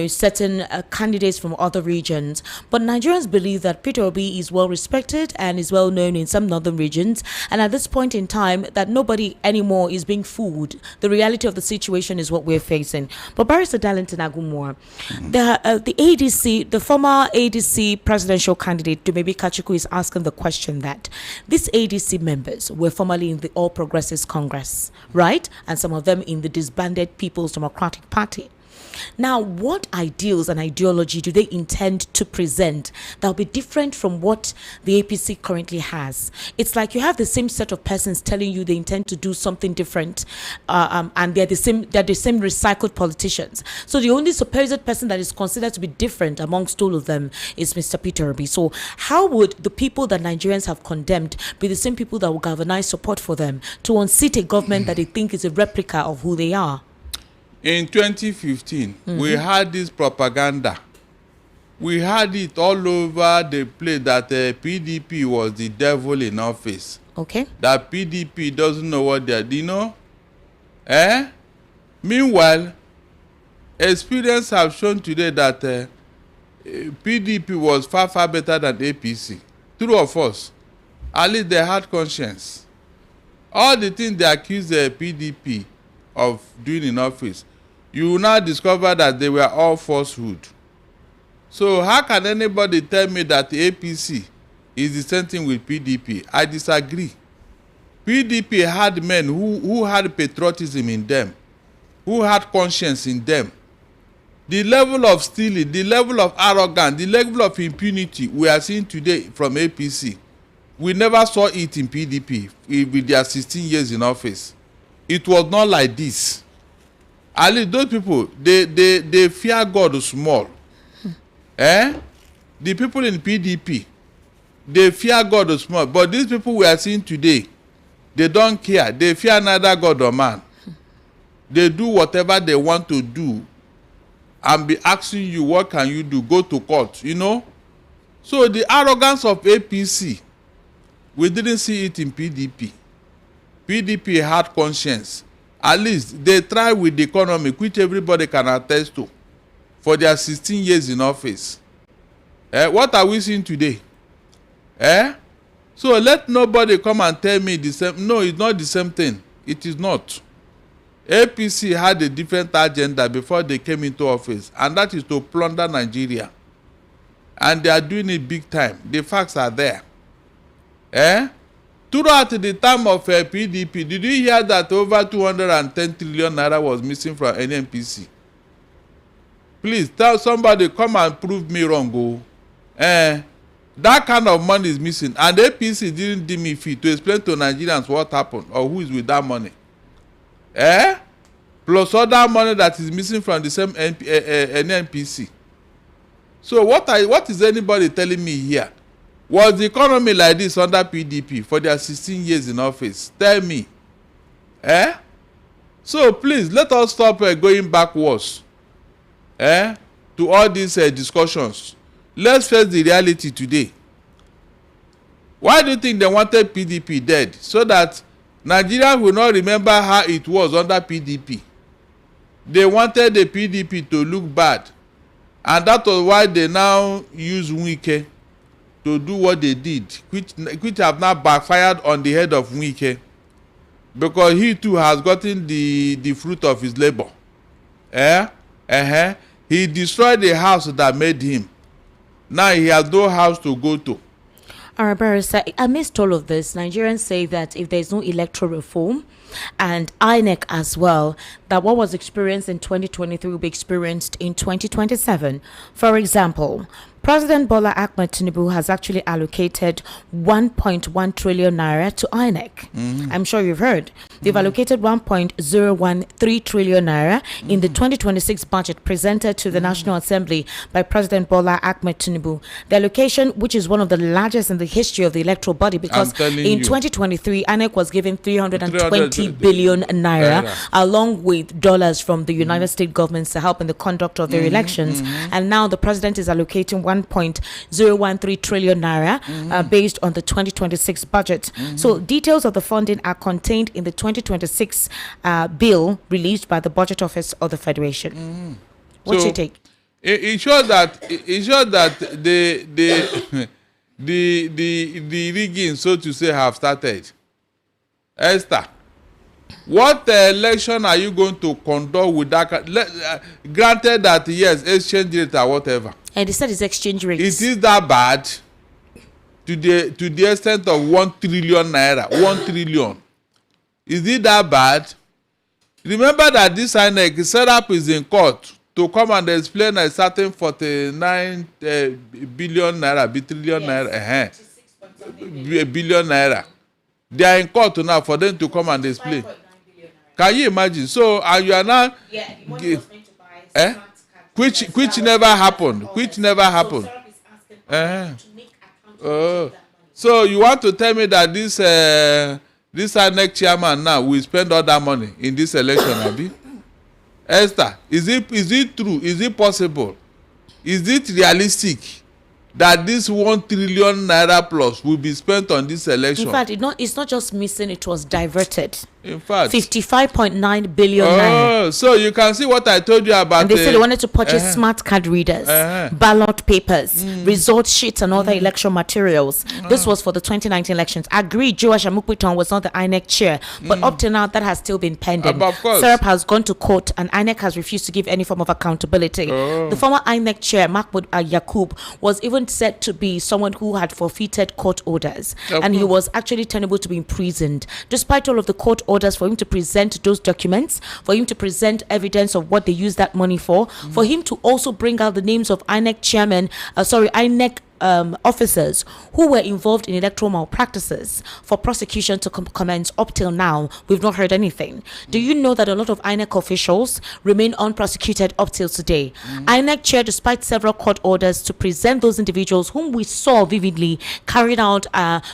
certain candidates from other regions. But Nigerians believe that Peter Obi is well respected and is well known in some northern regions. And at this point in time, that nobody anymore is being fooled. The reality of the situation is what we're facing. But Barrister Darlington Agumwa, the ADC, the former ADC presidential candidate, Dumebi Kachuku, is asking the question that these ADC members were formerly in the All Progressives Congress, right? And some of them in the disbanded People's Democratic Party. Now, what ideals and ideology do they intend to present that will be different from what the APC currently has? It's like you have the same set of persons telling you they intend to do something different, and they're the same recycled politicians. So the only supposed person that is considered to be different amongst all of them is Mr. Peter Obi. So how would the people that Nigerians have condemned be the same people that will galvanize support for them to unseat a government that they think is a replica of who they are? In 2015, we had this propaganda. We had it all over the place that PDP was the devil in office. Okay. That PDP doesn't know what they're doing. Meanwhile, experience have shown today that PDP was far, far better than APC. True of us. At least they had conscience. All the things they accused the PDP of doing in office, you will now discover that they were all falsehood. So how can anybody tell me that the APC is the same thing with PDP? I disagree. PDP had men who had patriotism in them, who had conscience in them. The level of stealing, the level of arrogance, the level of impunity we are seeing today from APC, we never saw it in PDP with their 16 years in office. It was not like this. At least those people, they fear God small. The people in PDP, they fear God small. But these people we are seeing today, they don't care. They fear neither God or man. They do whatever they want to do and be asking you, what can you do? Go to court, So the arrogance of APC, we didn't see it in PDP. PDP had conscience. At least they try with the economy, which everybody can attest to, for their 16 years in office. What are we seeing today? So let nobody come and tell me the same. No, it's not the same thing. It is not. APC had a different agenda before they came into office, and that is to plunder Nigeria. And they are doing it big time. The facts are there. Throughout the time of PDP, did you hear that over 210 trillion naira was missing from NNPC? Please tell somebody, come and prove me wrong. That kind of money is missing, and APC didn't deem me fit to explain to Nigerians what happened or who is with that money. Plus other money that is missing from the same NNPC. So what is anybody telling me here? Was the economy like this under PDP for their 16 years in office? Tell me. So please, let us stop going backwards to all these discussions. Let's face the reality today. Why do you think they wanted PDP dead? So that Nigerians will not remember how it was under PDP. They wanted the PDP to look bad. And that was why they now use Wike to do what they did, which have now backfired on the head of Wike, because he too has gotten the fruit of his labor. He destroyed the house that made him. Now he has no house to go to. Barrister, amidst all of this, Nigerians say that if there's no electoral reform and INEC as well, that what was experienced in 2023 will be experienced in 2027. For example, President Bola Ahmed Tinubu has actually allocated 1.1 trillion naira to INEC. I'm sure you've heard. They've allocated 1.013 trillion naira in the 2026 budget presented to the National Assembly by President Bola Ahmed Tinubu. The allocation, which is one of the largest in the history of the electoral body, because in 2023, INEC was given 320 billion naira, along with dollars from the United States governments to help in the conduct of their elections. And now the president is allocating 1.013 trillion naira based on the 2026 budget. So details of the funding are contained in the 2026 bill released by the Budget Office of the Federation. What's your take? It shows that the rigging, so to say, have started. Esther, what election are you going to conduct with that? Granted that yes, exchange rate or whatever. And they said it's exchange rates. It is that bad to the extent of 1 trillion naira. 1 trillion. Is it that bad? Remember that this INEC setup is in court to come and explain a certain 49 billion naira, trillion naira, billion naira. They are in court now for them to come and explain. Can you imagine? So, and you are now, the money was meant to buy which never happened. Which never happened. So you want to tell me that this INEC chairman now will spend all that money in this election, Abi? Esther, is it true? Is it possible? Is it realistic that this 1 trillion naira plus will be spent on this election? In fact, it's not just missing, it was diverted. In fact, 55.9 billion naira. So you can see what I told you about. And they said they wanted to purchase smart card readers, ballot papers, result sheets, and other election materials. This was for the 2019 elections. Agreed, Joash Amukwiton was not the INEC chair, but up to now that has still been pending. Of course. SERP has gone to court, and INEC has refused to give any form of accountability. The former INEC chair, Mahmoud Yakub, was even said to be someone who had forfeited court orders, and he was actually Tinubu to be imprisoned, despite all of the court orders for him to present those documents, for him to present evidence of what they used that money for him to also bring out the names of INEC chairman, INEC officers who were involved in electoral malpractices for prosecution to commence. Up till now, we've not heard anything. Do you know that a lot of INEC officials remain unprosecuted up till today? INEC chair, despite several court orders to present those individuals whom we saw vividly carried out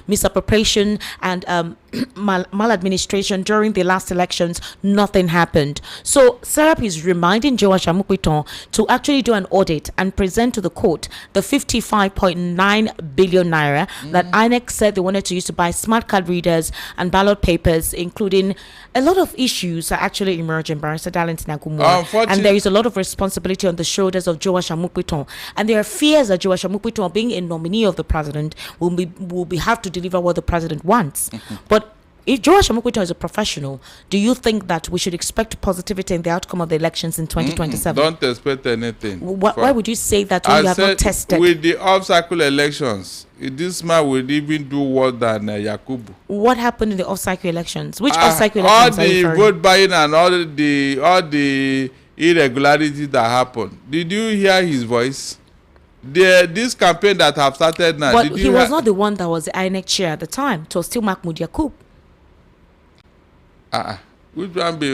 misappropriation and maladministration during the last elections, nothing happened. So Serap is reminding Joash Amopiton to actually do an audit and present to the court the 55.9 billion naira that INEC said they wanted to use to buy smart card readers and ballot papers, including a lot of issues are actually emerging, Barrister Darlington Akumwa. And there is a lot of responsibility on the shoulders of Joash Amopiton. And there are fears that Joash Amopiton, being a nominee of the president, will have to deliver what the president wants. But if Joash Amopiton is a professional, do you think that we should expect positivity in the outcome of the elections in 2027? Don't expect anything. Why would you say that when you have not tested? With the off-cycle elections, this man will even do worse than Yakubu. What happened in the off-cycle elections? Which off-cycle elections all the vote buying and all the irregularities that happened. Did you hear his voice? This campaign that have started now. But he was not the one that was the INEC chair at the time. It was still Mahmoud Yakub. Which one be?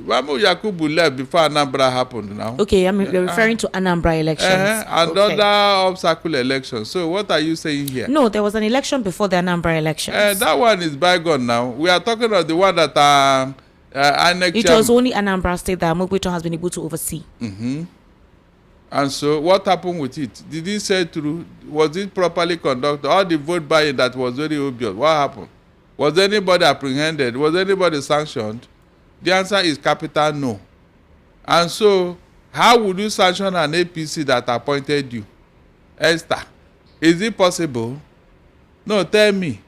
Mahmoud Yakubu left before Anambra happened now. Okay, you're referring to Anambra elections. And other off-cycle elections. So what are you saying here? No, there was an election before the Anambra elections. That one is bygone now. We are talking about the one that INEC it was only Anambra State that Amopiton has been able to oversee. And so what happened with it? Did he say through? Was it properly conducted? All the vote buying that was very obvious. What happened? Was anybody apprehended? Was anybody sanctioned? The answer is capital no. And so, how would you sanction an APC that appointed you? Esther, is it possible? No, tell me.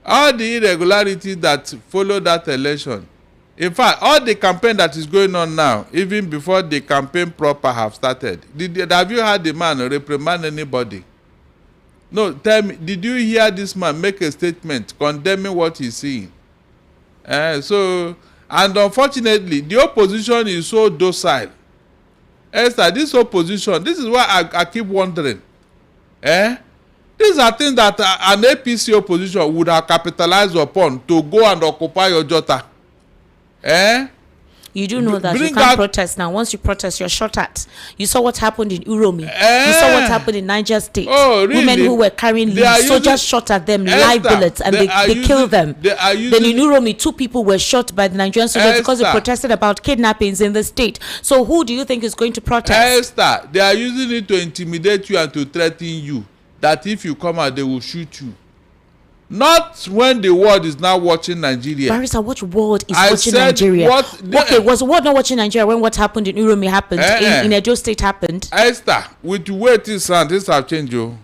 All the irregularities that followed that election. In fact, all the campaign that is going on now, even before the campaign proper have started, have you heard the man reprimand anybody? No, tell me, did you hear this man make a statement condemning what he's seeing? And unfortunately, the opposition is so docile. Esther, this opposition, this is why I keep wondering. These are things that an APC opposition would have capitalized upon to go and occupy Ojota. You do know that you can't protest now. Once you protest, you're shot at. You saw what happened in Uromi. You saw what happened in Niger State. Oh, really? Women who were carrying leaves, soldiers shot at them, live bullets, and they killed them. Then in Uromi, 2 people were shot by the Nigerian soldiers because they protested about kidnappings in the state. So who do you think is going to protest? Esther, they are using it to intimidate you and to threaten you that if you come out, they will shoot you. Not when the world is now watching Nigeria. Barrister, what world is watching Nigeria? Was the world not watching Nigeria when what happened in Uromi happened, in Edo State happened? Esther, with the way things have changed you.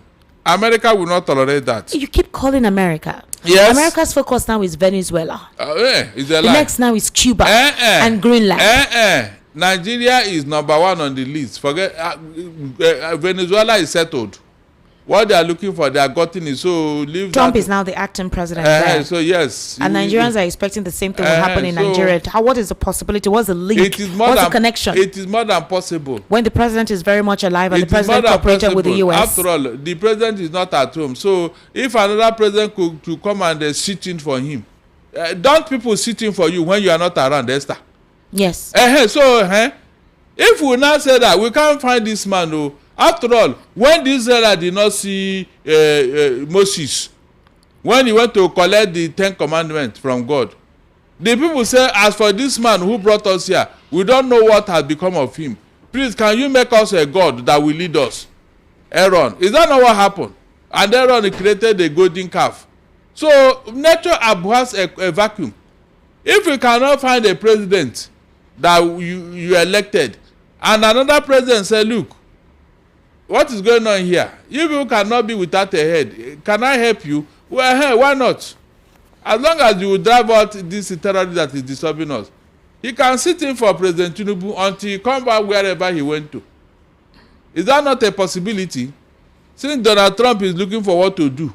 America will not tolerate that. You keep calling America. Yes. America's focus now is Venezuela. It's a lie. The next now is Cuba and Greenland. Nigeria is number 1 on the list. Forget Venezuela is settled. What they are looking for, they are gotten it. So leave. Trump is now the acting president there. So yes. And Nigerians are expecting the same thing will happen in Nigeria. What is the possibility? What's the link? What's the connection? It is more than possible. When the president is very much alive and the president cooperated with the US. After all, the president is not at home. So if another president could come and sit in for him, don't people sit in for you when you are not around, Esther? Yes. If we now say that we can't find this man, after all, when the Israel did not see Moses, when he went to collect the 10 commandments from God, the people say, as for this man who brought us here, we don't know what has become of him. Please, can you make us a God that will lead us? Aaron, is that not what happened? And Aaron created a golden calf. So nature abhors a vacuum. If we cannot find a president that you elected, and another president say, look, what is going on here? You people cannot be without a head. Can I help you? Well, hey, why not? As long as you drive out this terrorist that is disturbing us, he can sit in for President Tinubu until he comes back wherever he went to. Is that not a possibility? Since Donald Trump is looking for what to do.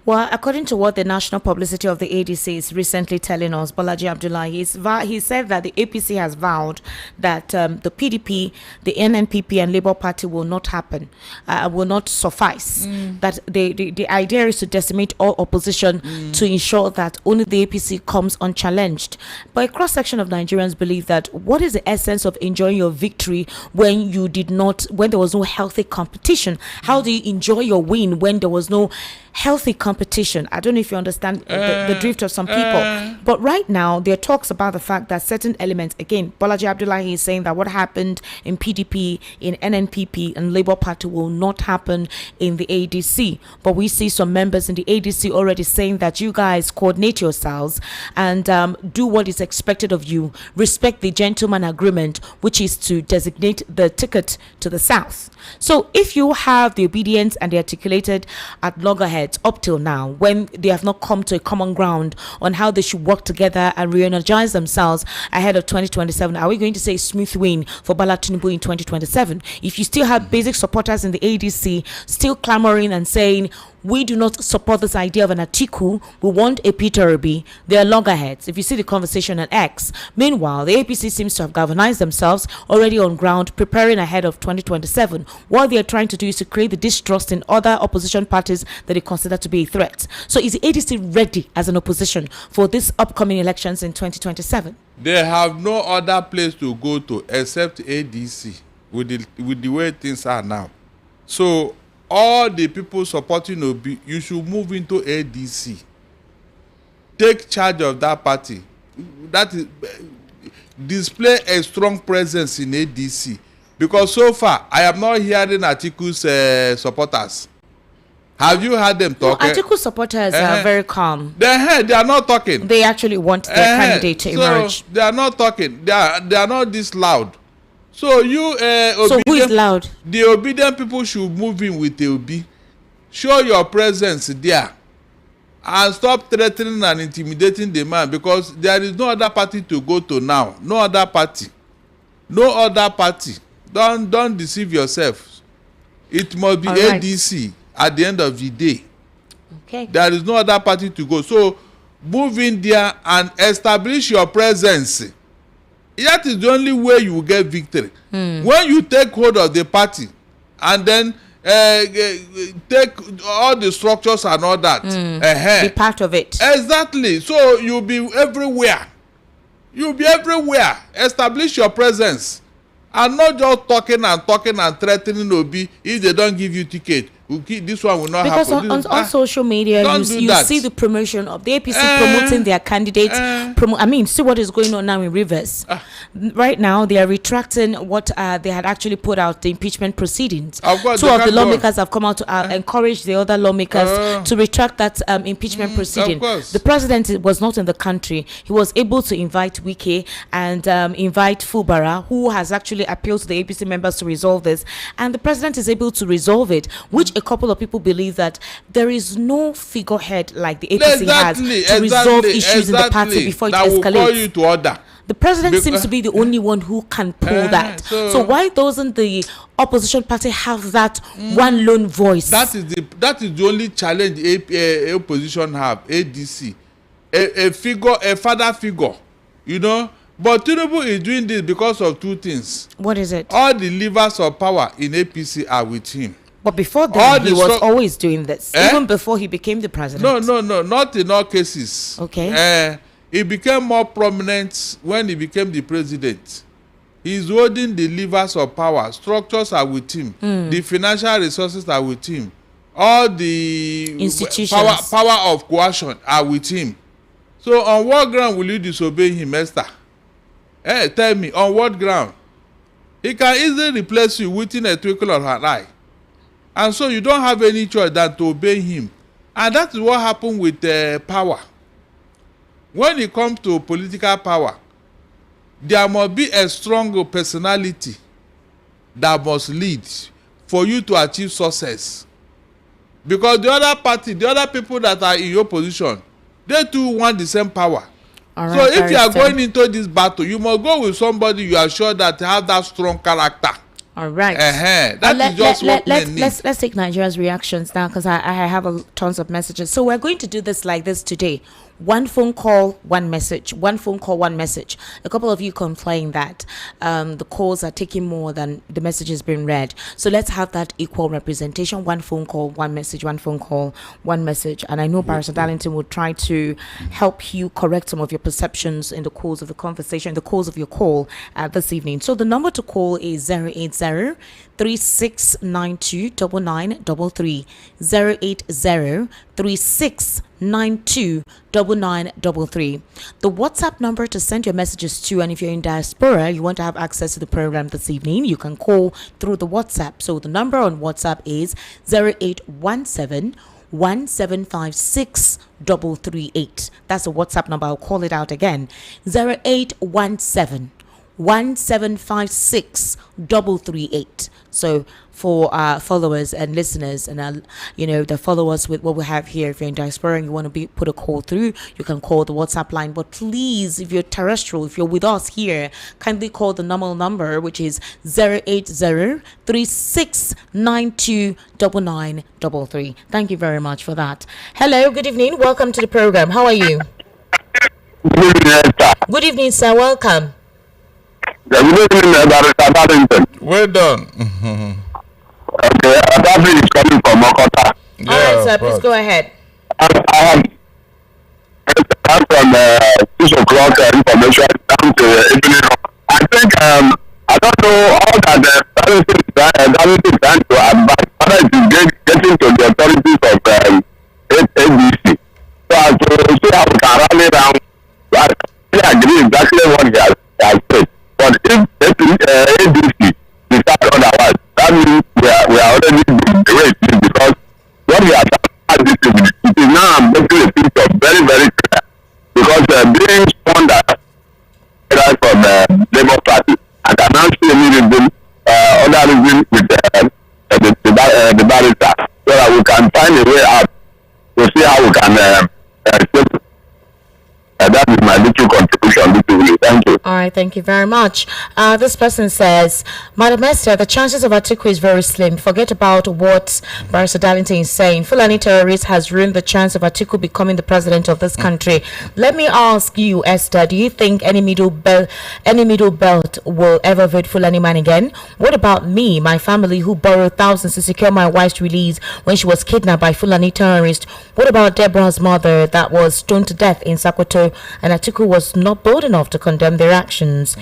Well, according to what the national publicity of the ADC is recently telling us, Bolaji Abdullahi, he said that the APC has vowed that the PDP, the NNPP and Labour Party will not happen, will not suffice. That the idea is to decimate all opposition to ensure that only the APC comes unchallenged. But a cross-section of Nigerians believe that what is the essence of enjoying your victory when there was no healthy competition? How do you enjoy your win when there was no healthy competition. I don't know if you understand the drift of some people. But right now, there are talks about the fact that certain elements, again, Bolaji Abdullahi is saying that what happened in PDP, in NNPP, and Labour Party will not happen in the ADC. But we see some members in the ADC already saying that you guys coordinate yourselves and do what is expected of you. Respect the gentleman agreement, which is to designate the ticket to the south. So if you have the obedience and the articulated at loggerheads up till now, when they have not come to a common ground on how they should work together and re-energize themselves ahead of 2027, are we going to say smooth win for Bala Tinubu in 2027? If you still have basic supporters in the ADC still clamoring and saying, we do not support this idea of an Atiku, we want a Peter Obi, they are loggerheads. If you see the conversation on X. Meanwhile, the APC seems to have galvanized themselves already on ground, preparing ahead of 2027. What they are trying to do is to create the distrust in other opposition parties that they consider to be a threat. So is the ADC ready as an opposition for these upcoming elections in 2027? They have no other place to go to except ADC with the way things are now. So all the people supporting Obi, you should move into ADC. Take charge of that party. That is, display a strong presence in ADC. Because so far, I am not hearing Atiku's supporters. Have you heard them talking? No, Atiku supporters are very calm. They are not talking. They actually want their candidate to emerge. They are not talking. They are not this loud. So you so who is loud? The obedient people should move in with the Obi. Show your presence there. And stop threatening and intimidating the man, because there is no other party to go to now. No other party. No other party. Don't deceive yourself. It must be ADC at the end of the day. Okay. There is no other party to go. So move in there and establish your presence. That is the only way you will get victory. When you take hold of the party and then take all the structures and all that, be part of it. Exactly. So you'll be everywhere. You'll be everywhere. Establish your presence and not just talking and threatening Obi if they don't give you ticket. This one will not happen. Because on social media, you see the promotion of the APC promoting their candidates. See what is going on now in Rivers. Right now, they are retracting what they had actually put out, the impeachment proceedings. Two of the lawmakers have come out to encourage the other lawmakers to retract that impeachment proceeding. The president was not in the country. He was able to invite Wike and invite Fubara, who has actually appealed to the APC members to resolve this. And the president is able to resolve it, which a couple of people believe that there is no figurehead like the APC has to resolve issues in the party before it escalates. Will call you to order. The president seems to be the only one who can pull that. So why doesn't the opposition party have that one lone voice? That is the only challenge a opposition have. ADC, a father figure, you know. But Tinubu is doing this because of two things. What is it? All the levers of power in APC are with him. But before then, he was always doing this, even before he became the president. No, not in all cases. Okay. He became more prominent when he became the president. He's holding the levers of power. Structures are with him. The financial resources are with him. All the institutions, power of coercion are with him. So on what ground will you disobey him, Esther? Tell me, on what ground? He can easily replace you within a twinkle of an eye. And so you don't have any choice than to obey him. And that is what happened with power. When it comes to political power, there must be a strong personality that must lead for you to achieve success. Because the other party, the other people that are in your position, they too want the same power. Right, so if you are going into this battle, you must go with somebody you are sure that have that strong character. All right. That is just what men need. Let's take Nigeria's reactions now, because I have tons of messages. So we're going to do this like this today. One phone call, one message. One phone call, one message. A couple of you complain that the calls are taking more than the messages being read. So let's have that equal representation. One phone call, one message. One phone call, one message. And I know Barrister Darlington will try to help you correct some of your perceptions in the course of the conversation, the course of your call this evening. So the number to call is 080-3692-9933. 080 36929933. The WhatsApp number to send your messages to, and if you're in diaspora, you want to have access to the program this evening, you can call through the WhatsApp. So the number on WhatsApp is 0817 1756 338. That's the WhatsApp number. I'll call it out again. 0817 1756 338. So for followers and listeners and the followers with what we have here, if you're in diaspora and you want to put a call through, you can call the WhatsApp line. But please, if you're terrestrial, if you're with us here, kindly call the normal number, which is 080-3692-9933. Thank you very much for that. Hello, good evening, welcome to the program. How are you? Good evening, sir. Welcome. Good evening, Well done. Okay, Adabi is coming from Mokota. All right, sir, please go ahead. I have from 6 o'clock information down to evening. I think I don't know all that the parents is trying to advise whether it is getting to the authorities of ADC. So as to see how we can rally down, I agree exactly what he has said. But if ADC decide otherwise, that means we are already doing the way it is, because what we are trying to do, it is now making a picture very, very clear. Because being spawned from Labour Party, I cannot see any reason, other reason with the barrister, so that we can find a way out to see how we can that is my little contribution this evening. Thank you. All right, thank you very much. This person says, Madam Esther, the chances of Atiku is very slim. Forget about what Barrister Darlington is saying. Fulani terrorist has ruined the chance of Atiku becoming the president of this country. Let me ask you, Esther, do you think any middle belt will ever vote Fulani man again? What about me, my family, who borrowed thousands to secure my wife's release when she was kidnapped by Fulani terrorists? What about Deborah's mother that was stoned to death in Sokoto, and Atiku was not bold enough to condemn their actions?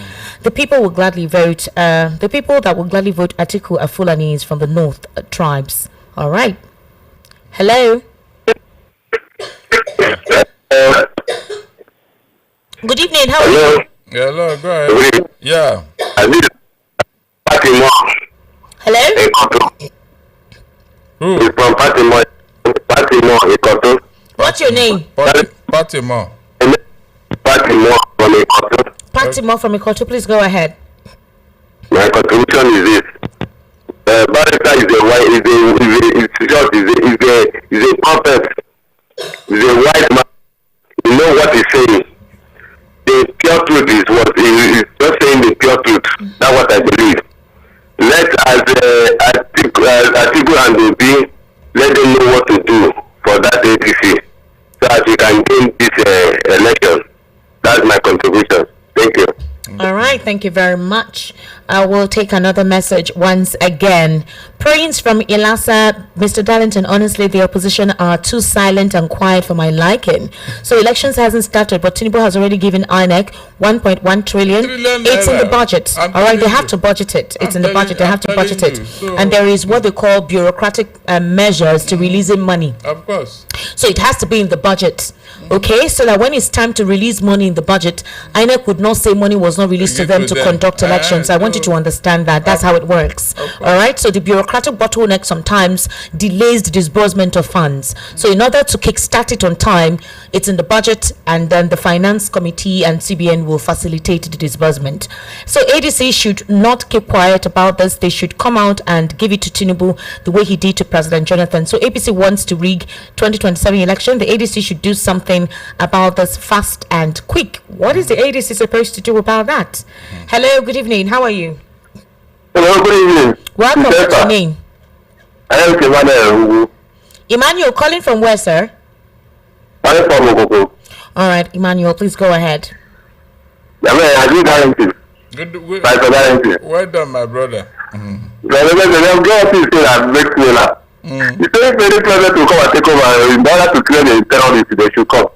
The people will gladly vote. The people that will gladly vote Atiku are Fulanis from the north tribes. All right. Hello. Good evening. How are you? Hello. Go ahead. Yeah. Hello. Who? From Fatima, Ikoto. What's your name? Fatima. Fatima from Ikoto. Please go ahead. My contribution is this. Barrister is a prophet. He's a white man. You know what he's saying. The pure truth is what he's just saying. The pure truth. That's what I believe. Let Atiku and Deji, let them know what to do for that ADC, so that we can gain this election. That's my contribution. Thank you. All right, thank you very much. I will take another message once again. Prayings from Ilasa. Mr. Darlington, honestly, the opposition are too silent and quiet for my liking. So elections hasn't started, but Tinubu has already given INEC 1.1 trillion. It's in the budget. All right, they have to budget it. It's in the budget. They have to budget it. And there is what they call bureaucratic measures to releasing money. Of course. So it has to be in the budget. Okay, so that when it's time to release money in the budget, INEC would not say money was not released to them to conduct elections. I want you to understand that. That's how it works. All right, so the bureaucratic bottleneck sometimes delays the disbursement of funds. So in order to kickstart it on time, it's in the budget, and then the finance committee and CBN will facilitate the disbursement. So ADC should not keep quiet about this. They should come out and give it to Tinubu the way he did to President Jonathan. So APC wants to rig 2027 election. The ADC should do something about this fast and quick. What is the ADC supposed to do about that? Hello, good evening. How are you? Hello, good evening. Welcome. What's your name? I am Emmanuel. Emmanuel, calling from where, sir? I am from Okoko. All right, Emmanuel, please go ahead. I do guarantee. Good. Well done, my brother. It's very, very pleasant to come and take over. In order to clear the terrorists, they should come.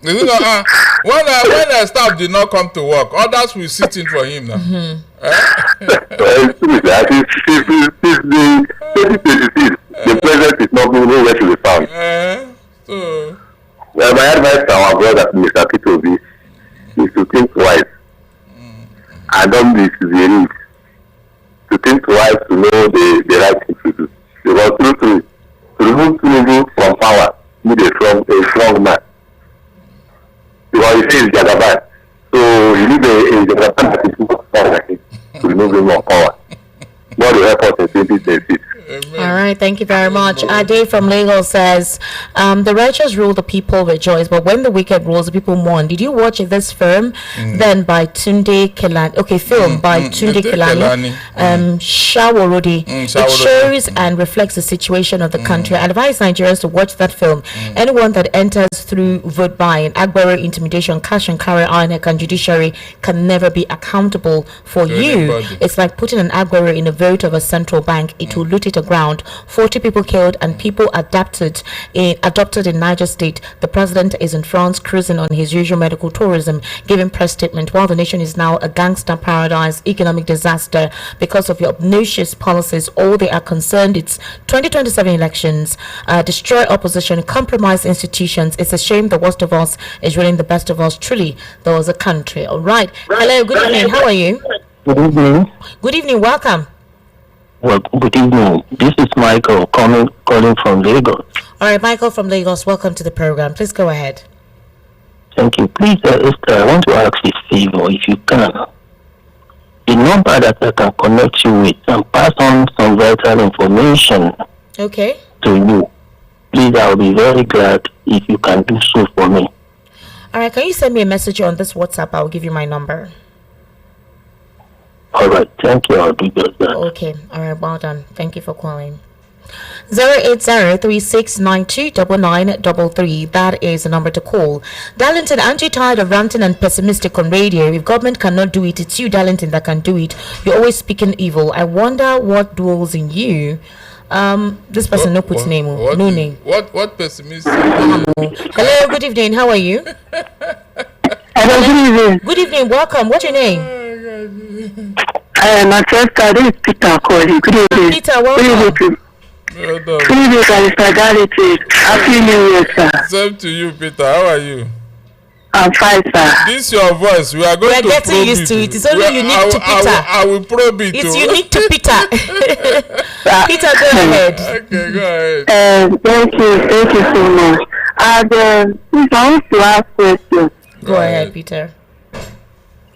Is it not, when the staff did not come to work, others will sit in for him now. He's the 2026, the president is not nowhere to be found. Well, my advice to our brother, Mr. Takeover, is to think twice. And don't be severe. To think twice to know the right thing to do. Because to remove Tinubu from power, need a strong man. Because he says Jagaban. So you need a Jagaban that is more strong than him to remove him from power. God will help us in 2026. All right, thank you very much. Ade from Lagos says, the righteous rule, the people rejoice, but when the wicked rules, the people mourn. Did you watch this film? Then by Tunde Kelani, by Tunde Kelani, Shaworodi. It shows and reflects the situation of the country. I advise Nigerians to watch that film. Anyone that enters through vote buying, Agbero, intimidation, cash and carry, INEC and judiciary can never be accountable for you. It's like putting an Agbero in a vote of a central bank. It will loot it ground. 40 people killed and people adopted in Niger State. The president is in France cruising on his usual medical tourism, giving press statement while the nation is now a gangster paradise, economic disaster because of your obnoxious policies. All they are concerned, it's 2027 elections, destroy opposition, compromise institutions. It's a shame the worst of us is ruling the best of us. Truly, there was a country. All right. Hello, good evening. How are you? Good evening. Good evening. Welcome. Well, good evening. This is Michael calling from Lagos. All right, Michael from Lagos, welcome to the program. Please go ahead. Thank you. Please, Esther, I want to ask a favor, if you can. The number that I can connect you with and pass on some vital information to you. Please, I will be very glad if you can do so for me. All right, can you send me a message on this WhatsApp? I will give you my number. All right, thank you. I'll do just that. Okay, all right, well done. Thank you for calling. 08036929933. That is the number to call. Darlington, aren't you tired of ranting and pessimistic on radio? If government cannot do it, it's you, Darlington, that can do it. You're always speaking evil. I wonder what dwells in you. This person no put name. No name. What pessimistic? Hello, good evening. How are you? Hello, good evening. Good evening. Welcome. What's your name? My first card is Peter calling. Good evening. Peter, welcome. Good evening, Mr. Darlington. Happy New Year, sir. Same to you, Peter. How are you? I'm fine, sir. This your voice. We are going to getting probe used it. to it. It's only unique to Peter. I will probe it. It's unique to Peter. Peter, go ahead. Okay, go ahead. Thank you so much. And please, I want to ask questions. Go ahead, Peter.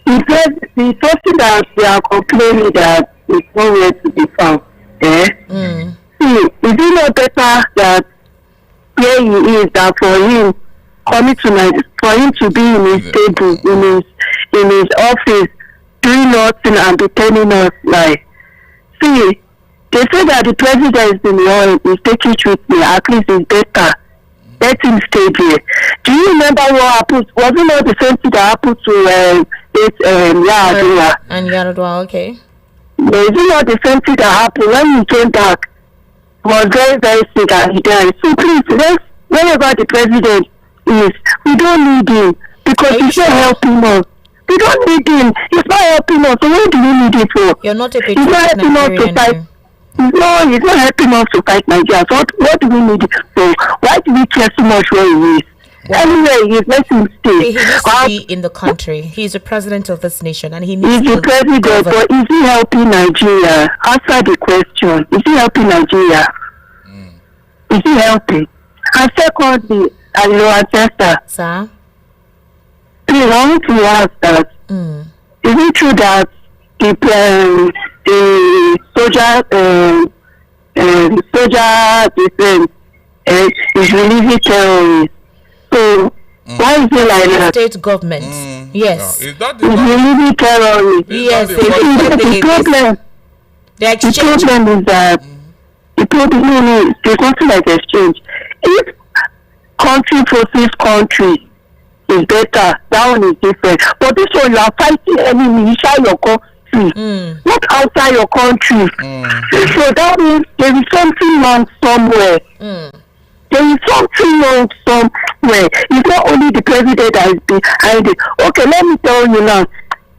The person that they are complaining that is nowhere to be found. See, is it not better that where he is, that for him coming tonight, for him to be in his table, in his office, doing nothing and be telling us like, see, they say that the president is in law, is taking treatment, at least it's better. Let him stay there. Do you remember what happened? Was it not the same thing that happened to Yaradua? And Yaradua, okay. Was it not the same thing that happened when he came back? He was very, very sick and he died. So please, wherever the president is, we don't need him because he's not helping us. We don't need him. He's not helping us. So what do we need him for? You're not a patriotic Nigerian. No, he's not helping us to fight Nigeria. So what do we need it for? Why do we care so much where he is? Anyway, he's letting him stay. He needs to be in the country. He's the president of this nation and he needs he's the president, but is he helping Nigeria? Answer the question. Is he helping Nigeria? Is he helping? And secondly, Ancestor. Sir? Please, I want to ask that. Is it true that the soldier defense is releasing terrorists? So why is it like that? State government. Yes. No, is that it's releasing terrorists. Yes. The problem is that there's nothing like exchange. If country versus country is better, that one is different. But this one, you are fighting enemy inside your country, not outside your country. So that means there is something wrong somewhere. There is something wrong somewhere. It's not only the president that is behind it. Okay, let me tell you now.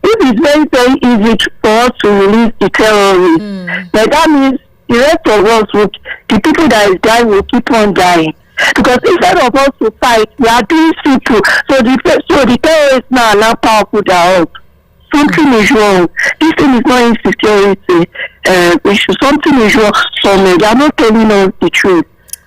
It is very, very easy for us to release the terrorists. But that means the rest of us would, the people that is dying will keep on dying. Because instead of us to fight, we are doing simple. So the terrorists now are now powerful than us. Something is wrong. This thing is not insecurity issue. Something is wrong somewhere. They are not telling us the truth.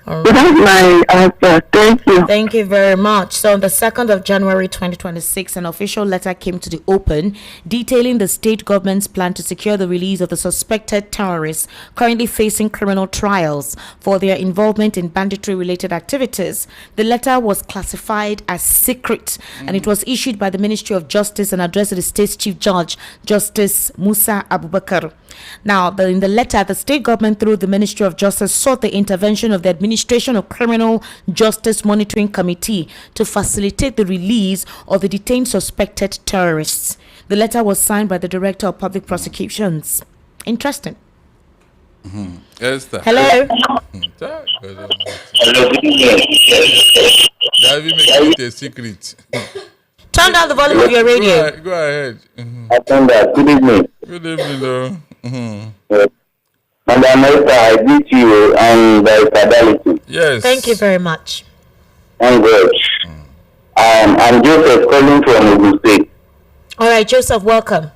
All right. So that's my answer. Thank you. Thank you very much. So on the 2nd of January 2026, an official letter came to the Open detailing the state government's plan to secure the release of the suspected terrorists currently facing criminal trials for their involvement in banditry-related activities. The letter was classified as secret and it was issued by the Ministry of Justice and addressed to the state's Chief Judge, Justice Musa Abubakar. Now, in the letter, the state government through the Ministry of Justice sought the intervention of the Administration of Criminal Justice Monitoring Committee to facilitate the release of the detained suspected terrorists. The letter was signed by the Director of Public Prosecutions. Interesting. Esther. Hello. David, make it a secret. Turn down the volume of your radio. Go ahead. I found that. Good evening. Good evening, though. Madam Esther, I greet you and the fidelity. Yes. Thank you very much. Thank God. I'm Joseph calling from Ogun State. All right, Joseph, welcome.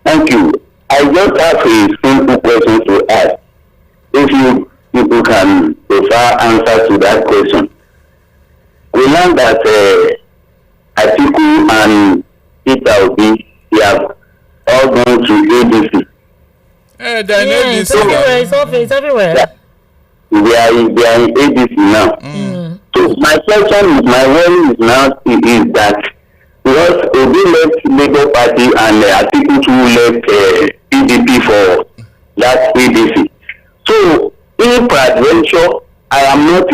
Thank you. I just have a simple question to ask. If you people can prefer answer to that question. We learned that Atiku and Peter Obi, they have all gone to ADC. It's everywhere. It's everywhere. Yeah. They are in ADC now. So my question is, my worry is now is that because Obi left Labour Party and Atiku too left PDP for that ADC. So if peradventure, I am not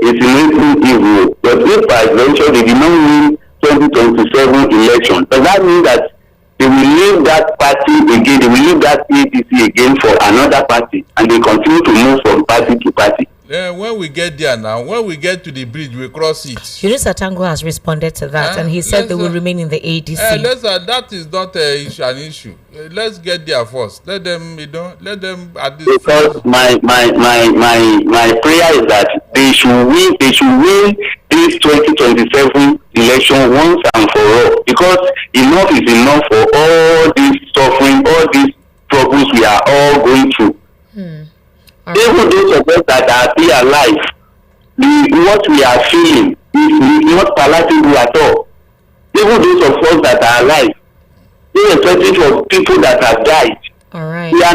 insinuating evil, but if peradventure they did not win 2027 election, does that mean that they will leave that party again, they will leave that ADC again for another party, and they continue to move from party to party? When we get there now, when we get to the bridge, we cross it. Yunus Atango has responded to that, and he said they will remain in the ADC. That is not an issue. Let's get there first. Let them, let them at this. Because my prayer is that they should win this 2027 election once and for all. Because enough is enough for all this suffering, all these troubles we are all going through. Even those of us that are still alive, what we are feeling is not palatable at all. Even those of us that are alive, irrespective of people that have died, all right. we are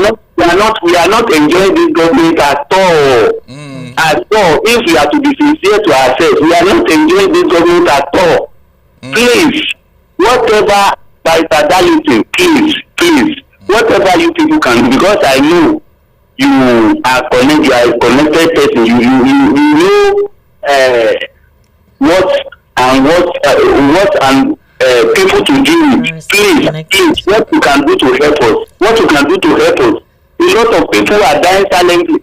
not enjoying this government at all. At all. If we are to be sincere to ourselves, we are not enjoying this government at all. Please, whatever by fidelity, please, whatever you people can do, because I know you are connected, you are a connected person. You know what and people to do with. Please, what you can do to help us. What you can do to help us. A lot of people are dying silently.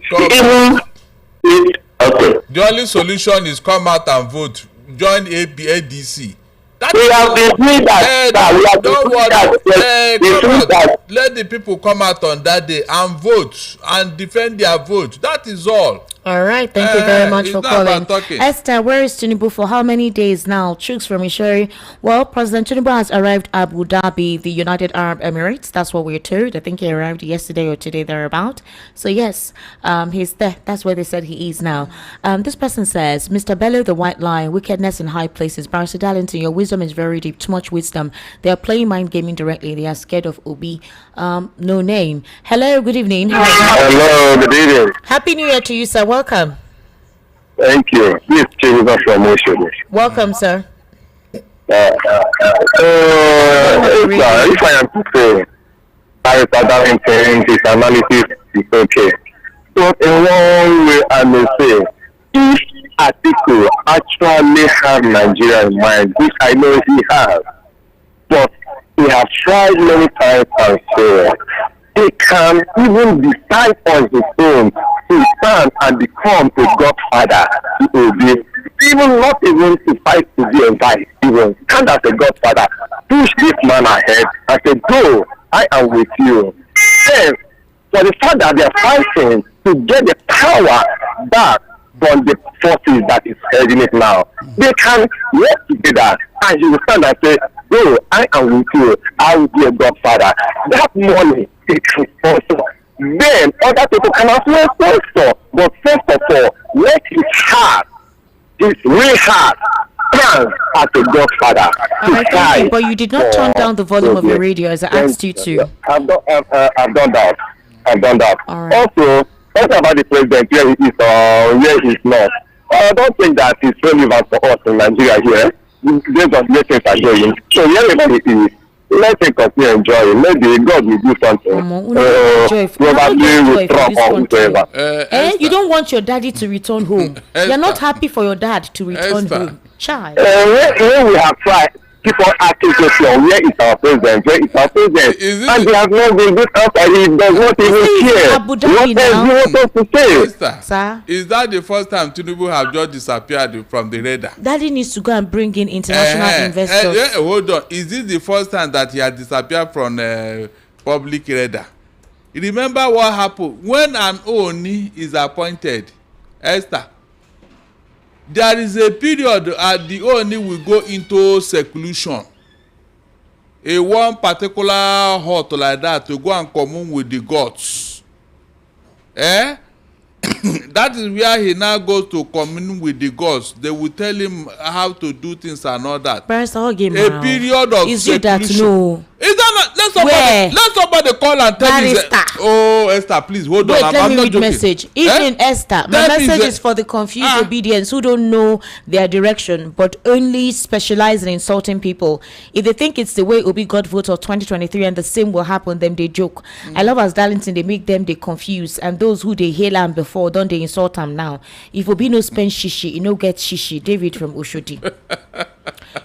The only solution is come out and vote. Join ADC. We have been doing that. Let the people come out on that day and vote and defend their vote. That is all. All right. Thank you very much for calling. Esther, where is Tinubu for how many days now? Chooks from Isheri. Well, President Tinubu has arrived at Abu Dhabi, the United Arab Emirates. That's what we're told. I think he arrived yesterday or today thereabout. So yes, he's there. That's where they said he is now. This person says, Mr. Bello, the white lion, wickedness in high places. Barrister Darlington, your wisdom is very deep. Too much wisdom. They are playing mind gaming directly. They are scared of Obi. No name. Hello, good evening. Hello, good evening. Happy New Year to you, sir. Welcome. Thank you. This is Tinubu from Oshodi. Welcome, sir. If I am to say, Barrister Darlington, his analysis is okay. So in one way, I may say, if Atiku actually have Nigeria in mind, which I know he has, but he has tried many times and failed, he can even decide on his own to stand and become a godfather to Obi. Even not even to fight to be a vice, even stand as a godfather, push this man ahead and say, go, I am with you. Then, for the fact that they are fighting to get the power back from the forces that is heading it now. They can work together and you will stand and say, "Bro, I am with you. I will be a godfather." That money they can sponsor. Then other people can as well sponsor. But first of all, let his heart, his real heart, stand as a godfather. Thank you, but you did not turn down the volume of your radio as I asked you to. I've done that. All right. Also, talk about the president, where he is or where he is not. I don't think that is relevant for us in Nigeria here. Based on the things are going. So wherever it is, let him continue enjoying. Maybe God will do something. Probably with Trump or whoever. You don't want your daddy to return home. You're not happy for your dad to return home. Child. When we have tried, people asking questions, where is our president? Where is our president? And they have not been good answer. He does not even care. What else do you want us to say? Sir? Is that the first time Tinubu have just disappeared from the radar? Daddy needs to go and bring in international investors. Hold on. Is this the first time that he has disappeared from public radar? You remember what happened when an Oni is appointed, Esther? There is a period the Oni will go into seclusion. A one particular hut like that to go and commune with the gods. That is where he now goes to commune with the gods. They will tell him how to do things and all that. A period of is seclusion. You that no? Is that not? Let somebody call and tell me. Oh, Esther, please hold on. Let me read message. Evening, Esther. My message is for the confused obedience who don't know their direction, but only specialize in insulting people. If they think it's the way Obi got vote of 2023 and the same will happen, then they joke. I love as Darlington, they make them they confuse, and those who they hail them before, don't they insult them now? If Obi no spend shishi, you no get shishi. David from Oshodi.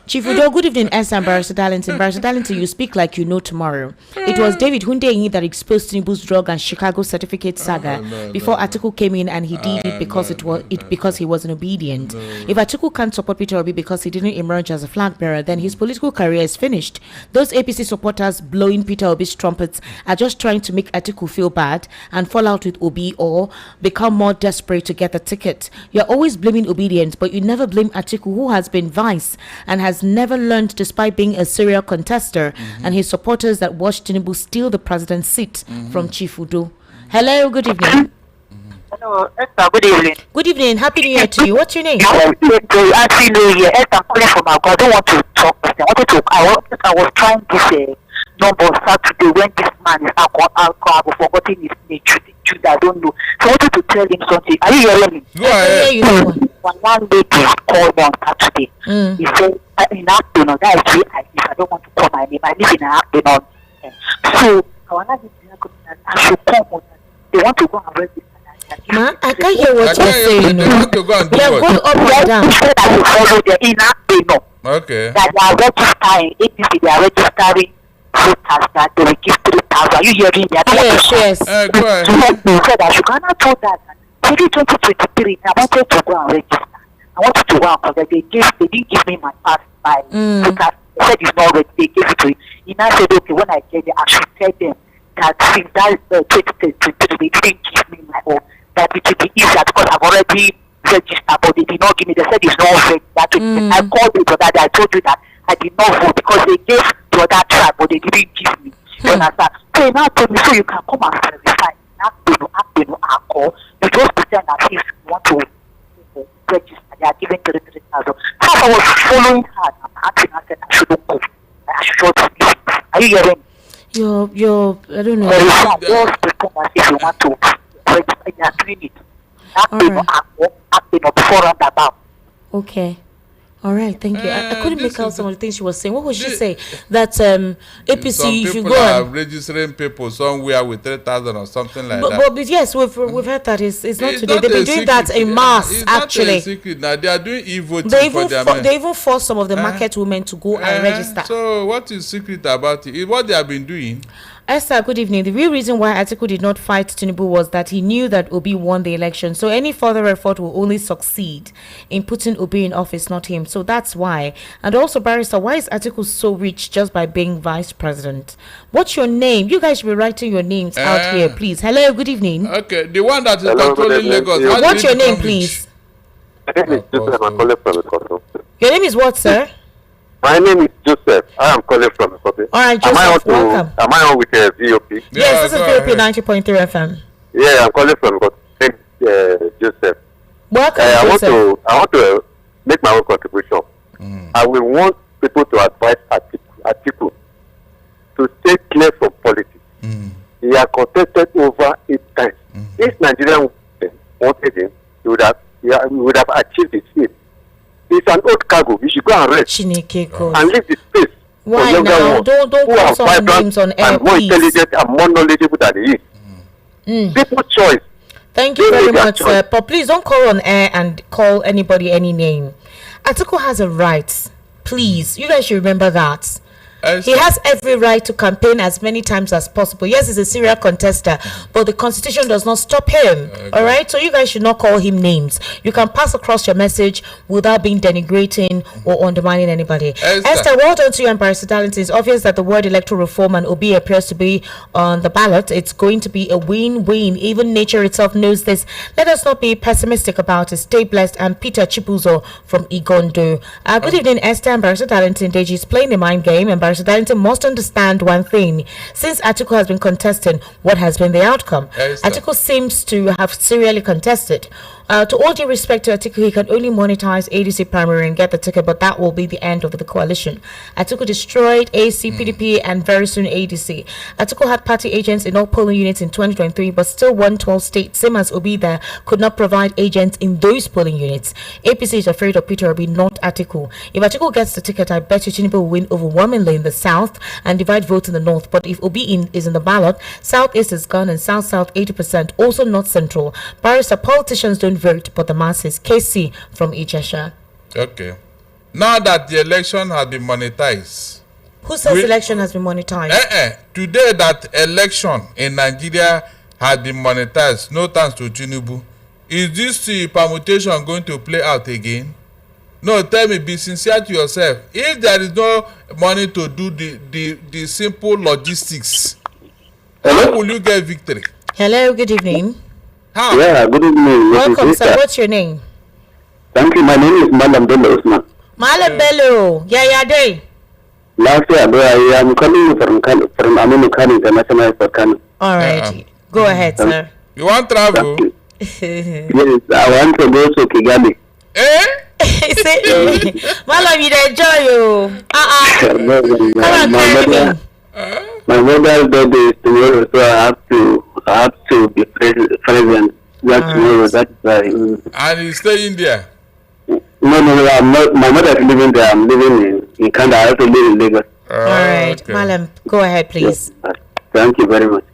Chief Udo, good evening, Esther and Barrister Darlington. Barrister Darlington, you speak like you know tomorrow. It was David Hundeyi that exposed Tinubu's drug and Chicago certificate saga before Atiku came in, and he did it because because he wasn't obedient. If Atiku can't support Peter Obi because he didn't emerge as a flag bearer, then his political career is finished. Those APC supporters blowing Peter Obi's trumpets are just trying to make Atiku feel bad and fall out with Obi or become more desperate to get the ticket. You're always blaming obedience, but you never blame Atiku, who has been vice and has never learned despite being a serial contester, and his supporters that watched Tinubu steal the president's seat from Chief Udo. Hello, good evening. Hello, Esther, good evening. Good evening, happy new year to you. What's your name? Happy New Year. Esther, I'm calling from Agua. I don't want to talk. I was trying this number Saturday when this man is I've forgotten his name. I don't know. So I wanted to tell him something. Are you hearing me? Go ahead. One lady called me on Saturday. He said, in afternoon, that is where I don't want to call my name. I live in afternoon. So I should come. They want to go and register. Ma, I can't hear what you're saying. They want to go and do You're going up and down. Said I should follow the in afternoon. Okay. That they are registering, APC, they are registering voters that they will give 3,000. Are you hearing that? Yes. Go ahead. He said I should not told that. Maybe 2023, I wanted to go and register. I wanted to go and because they didn't give me my pass by voters. They said it's not ready. They gave it to me. He now said, okay, when I get there, I should tell them that since that 2023, they didn't give me my own. That it will be easier because I've already registered, but they did not give me. They said it's not ready. That I called you for that. I told you that I did not vote because they gave to other tribe, but they didn't give me. You understand? So he now told me, so you can come and verify. I call. You just pretend as if you want to register. They are giving 33,000. So I was following her. I'm asking her, I shouldn't go. I should just leave. Are you hearing me? You're, I don't know. Just pretend as if you want to register. You are doing it. Before roundabout. Okay. All right, thank you. I couldn't make out some of the things she was saying. What was she saying? That APC, some you should people go are and registering people somewhere with 3,000 or something like that. But yes, we've heard that it's not It's today. not They've been a doing secret. that in mass. It's Actually, not a secret now. They are doing e-voting they for their even they even force some of the market women to go and register. So what is secret about it? It's what they have been doing. Esther, good evening. The real reason why Atiku did not fight Tinubu was that he knew that Obi won the election. So any further effort will only succeed in putting Obi in office, not him. So that's why. And also, Barrister, why is Atiku so rich just by being vice president? What's your name? You guys should be writing your names out here, please. Hello, good evening. Okay, the one that is controlling Lagos. What's your name, please? My name is Joseph. I'm calling from Ikoto. Your name is what, sir? My name is Joseph. I am calling from Ikoto. All right, Joseph, welcome. Am I on with VOP? Yes, this is VOP 90.3 FM. Yeah, I'm calling from Ikoto. Joseph. Welcome, Joseph. I want to make my own contribution. I will want people to advise Atiku to stay clear from politics. He has contested over 8 times. If Nigerian wanted him, he would have achieved his aim. He's an old cargo. You should go and rest and leave the space. Why now? Don't call some names on air, and more please. intelligent and more knowledgeable than he is. People's choice. Thank you very much, sir. But please don't call on air and call anybody any name. Atiku has a right. Please, you guys should remember that. He has every right to campaign as many times as possible. Yes, he's a serial contester, but the constitution does not stop him. All right, so you guys should not call him names. You can pass across your message without being denigrating or undermining anybody. Esther, well done to you and Barrister Darlington. It's obvious that the word electoral reform and Obi appears to be on the ballot. It's going to be a win-win. Even nature itself knows this. Let us not be pessimistic about it. Stay blessed. And Peter Chibuzo from Igondo. Good evening, Esther and Barrister Darlington. Deji is playing the mind game, and Barrister Darlington must understand one thing. Since Atiku has been contesting, what has been the outcome? Atiku seems to have serially contested. To all due respect to Atiku, he can only monetize ADC primary and get the ticket, but that will be the end of the coalition. Atiku destroyed AC, PDP, and very soon ADC. Atiku had party agents in all polling units in 2023, but still won 12 states, same as Obi there, could not provide agents in those polling units. APC is afraid of Peter Obi, not Atiku. If Atiku gets the ticket, I bet you Tinubu will win overwhelmingly in the south and divide votes in the north. But if Obi is in the ballot, southeast is gone and south 80%, also not central. Barrister, politicians don't vote, but the masses. KC from Ijesha. Okay. Now that the election has been monetized. Who says election has been monetized? Today that election in Nigeria has been monetized, no thanks to Tinubu. Is this permutation going to play out again? No, tell me, be sincere to yourself. If there is no money to do the simple logistics, how will you get victory? Hello, good evening. How? Yeah, good evening. Welcome, sir. What's your name? Thank you. My name is Malam Bello Usman. Malam Bello. Yeah, day. Last year, I am coming from Aminu Kano International Airport, Kano. All right. Go ahead, sir. You want travel? Yes, I want to go to Kigali. Malam, you enjoy you. My mother's birthday is tomorrow, so I have to be present. Tomorrow. That's why. And you stay in there? No, I'm not. My mother is living there. I'm living in Canada. I have to live in Lagos. All right, okay. Malam, go ahead, please. Yes. Thank you very much.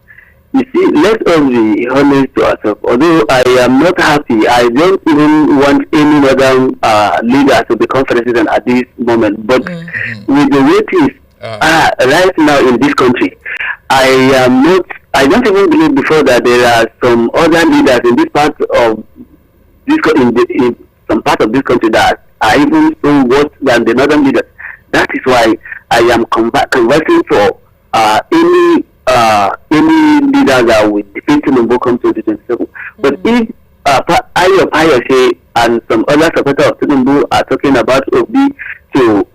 You see, let us be honest to ourselves. Although I am not happy, I don't even want any other leader to become president at this moment. But with the way things right now in this country, I don't even believe before that there are some other leaders in this part of this in some part of this country that are even so worse than the northern leaders. That is why I am conversing for any leader that will defeat Tinubu come 2027. But if Ayose and some other supporters of Tinubu are talking about Obi to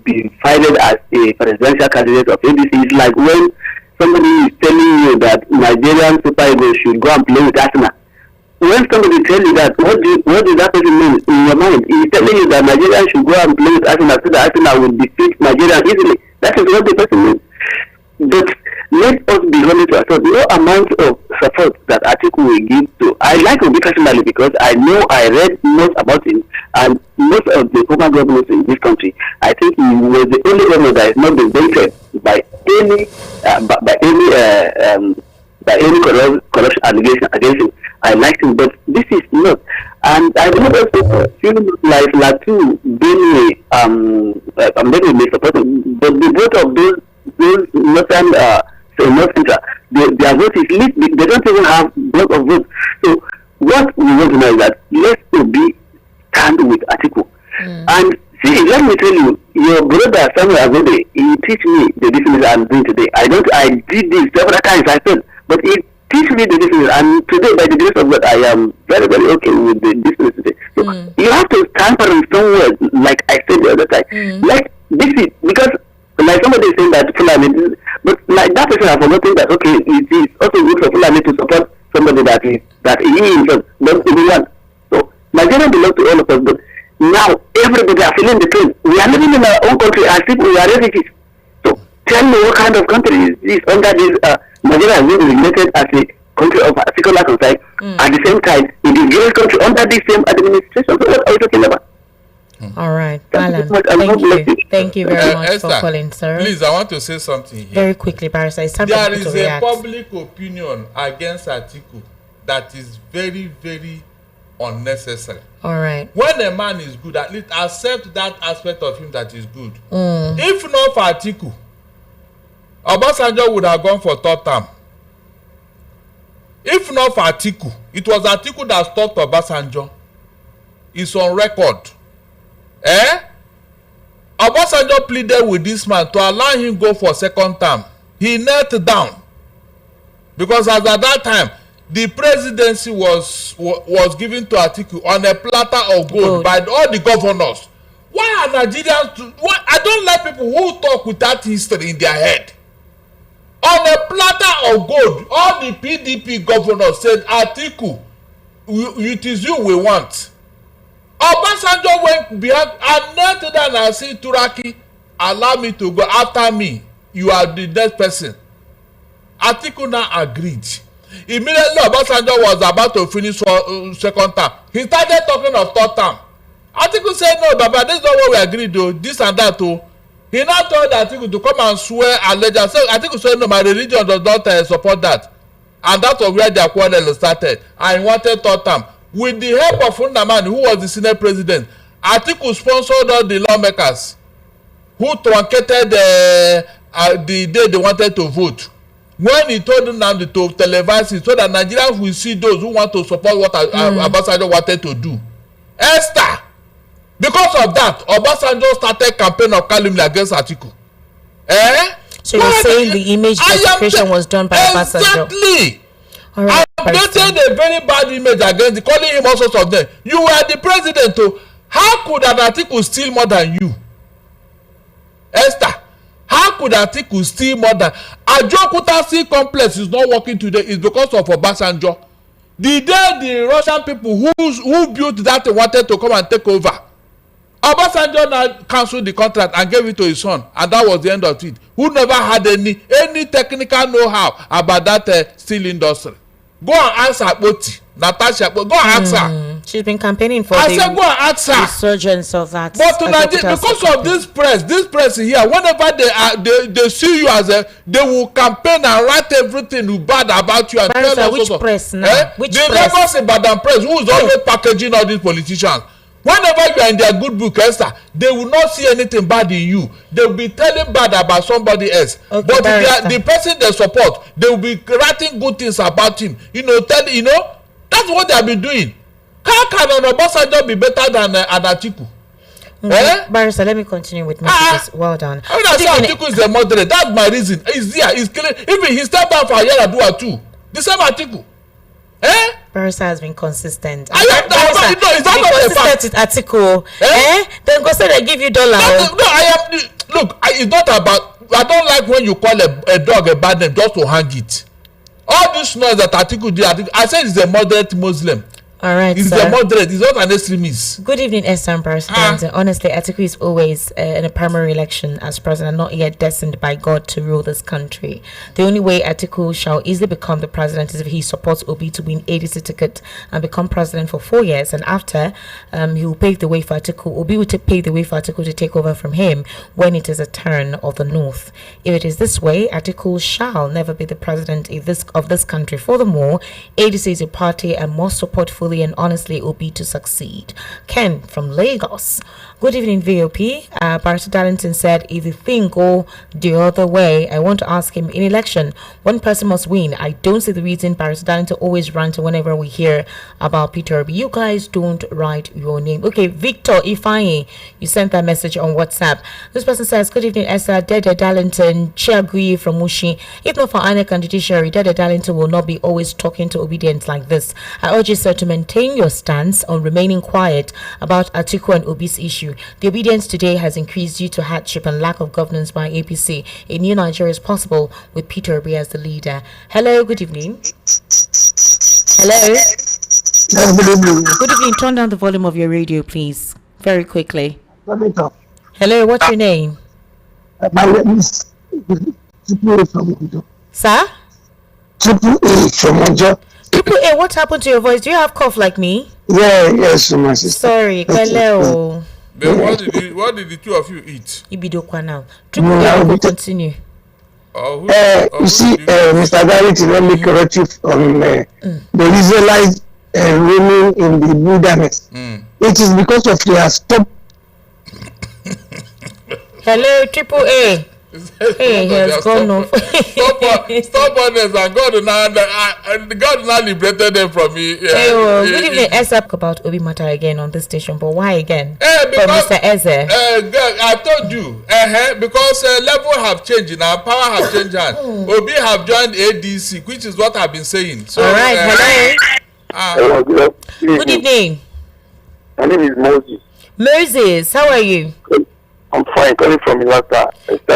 be filed as a presidential candidate of ADC, it's like when somebody is telling you that Nigerian Super Eagles should go and play with Arsenal. When somebody tells you that, what does that person mean in your mind? He's telling you that Nigeria should go and play with Arsenal so that Arsenal will defeat Nigeria easily. That is what the person means. But let us be honest to ourselves. No amount of support that Atiku will give to. I like Obi personally because I know I read most about him, and most of the former governors in this country, I think he was the only governor that has not been voted by any corruption allegation against him. I liked him, but this is not. And I believe also feel like Latu being I'm making a support, but the vote of those northern So North Central, their vote is least. They don't even have block of votes. So what we want to know is that let's Obi stand with Atiku. And see, let me tell you, your brother Samuel Agode, he teach me the difference I'm doing today. I did this several times, I said, but he teach me the difference, and today, by the grace of God, I am very, very okay with the difference today. So you have to stand for somewhere, like I said the other time. Like this is because like somebody is saying that Fulani, but like that person has forgotten that okay, it is also good for Fulani to support somebody that he himself don't even want. So Nigeria belongs to all of us, but now everybody are feeling the pain. We are living in our own country as if we are refugees. So tell me what kind of country is this under this Nigeria has been regulated as a country of secular society. At the same time, it is a country under the same administration. So what are we talking about? All right, Alan. Thank you very much Esther, for calling, sir. Please, I want to say something here. Very quickly, Barrister. It's time there for is to a react. public opinion against Atiku that is very, very unnecessary. All right. When a man is good, at least accept that aspect of him that is good. If not for Atiku, Obasanjo would have gone for third term. If not for Atiku, it was Atiku that stopped Obasanjo. It's on record. Obasanjo pleaded with this man to allow him go for second term. He knelt down because as at that time the presidency was given to Atiku on a platter of gold by all the governors. Why are Nigerians? I don't like people who talk without history in their head. On a platter of gold, all the PDP governors said, Atiku, it is you we want. Obasanjo went behind and knelt down and said, Turaki, allow me to go after me. You are the next person. Atiku now agreed. Immediately, Obasanjo was about to finish second term. He started talking of third term. Atiku said, no, Baba, this is not what we agreed to, this and that too. He now told Atiku to come and swear allegiance. So Atiku said, no, my religion does not support that. And that was where their quarrel started. And he wanted third term. With the help of Fundaman, who was the Senate president, Atiku sponsored all the lawmakers who truncated the day they wanted to vote. When he told them to televise it so that Nigerians will see those who want to support what Obasanjo wanted to do. Esther, because of that, Obasanjo started campaign of calumny against Atiku. So you're saying the image desecration was done by Obasanjo? Exactly. All right, I'm getting a very bad image against calling him all sorts of them. You were the president, too. How could an Atiku steal more than you? Esther, how could Atiku steal more than Ajokuta Sea complex is not working today is because of Obasanjo. The day the Russian people who built that wanted to come and take over, Obasanjo now cancelled the contract and gave it to his son, and that was the end of it. Who never had any technical know-how about that steel industry. Go and ask Akpoti, Natasha. Go and ask her. She's been campaigning for go and ask her. Resurgence of that. But because of this press here, whenever they see you as they will campaign and write everything bad about you and tell us which press now? Which the Lagos Ibadan press, who is always packaging all these politicians. Whenever you are in their good book, Esther, they will not see anything bad in you. They will be telling bad about somebody else. Okay, but the person they support, they will be writing good things about him. That's what they have been doing. How can an Obasanjo be better than Atiku? Barrister, let me continue with messages. Well done. I say Atiku is a moderate. That's my reason. He's there. He's killing. Even he stepped down for Yaradua too. The same Atiku. Barrister has been consistent. Is that consistent with Atiku. Then go say they give you dollar. It's not about. I don't like when you call a dog a bad name just to hang it. All this noise that Atiku did, I said he's a moderate Muslim. All right, he's a moderate. He's not an extremist. Good evening, Esther and President. Honestly, Atiku is always in a primary election as president, not yet destined by God to rule this country. The only way Atiku shall easily become the president is if he supports Obi to win ADC ticket and become president for 4 years. And after, he will pave the way for Atiku. Obi will pave the way for Atiku to take over from him when it is a turn of the North. If it is this way, Atiku shall never be the president of this country. Furthermore, ADC is a party and must support fully peacefully and honestly Obi to succeed. Ken from Lagos. Good evening, VOP. Barrister Darlington said, if you think go the other way, I want to ask him, in election, one person must win. I don't see the reason Barrister Darlington always rant whenever we hear about Peter Obi. You guys don't write your name. Okay, Victor Ifeanyi, you sent that message on WhatsApp. This person says, good evening, Esther. Dede Darlington, Chiagui from Mushi. If not for INEC and judiciary, Dede Darlington will not be always talking to obedience like this. I urge you, sir, to maintain your stance on remaining quiet about Atiku and Obi's issue. The obedience today has increased due to hardship and lack of governance by APC. A new Nigeria is possible with Peter Obi as the leader. Hello, good evening. Hello. Good evening. Turn down the volume of your radio, please. Very quickly. Hello, what's your name? My name is Triple A from Ojo. Sir? Triple A from Ojo. Triple A, what happened to your voice? Do you have cough like me? Yes, my sister. Sorry, hello. Then what did the two of you eat? Ibidokwa now. Triple A, will continue. You see, Mr. Darlington, let me correct you on the Israelites roaming in the wilderness. It is because of their stop. Hello, Triple A. Hey, he has gone off. Stubbornness, and God now liberated them from me. Good evening, Eze. About Obi matter again on this station, but why again? Because Mr. Eze. I told you, because level have changed now, power have changed hand. Obi have joined ADC, which is what I've been saying. So, all right, hello. Good evening. My name is Moses. Moses, how are you? I'm fine, calling from Ilata.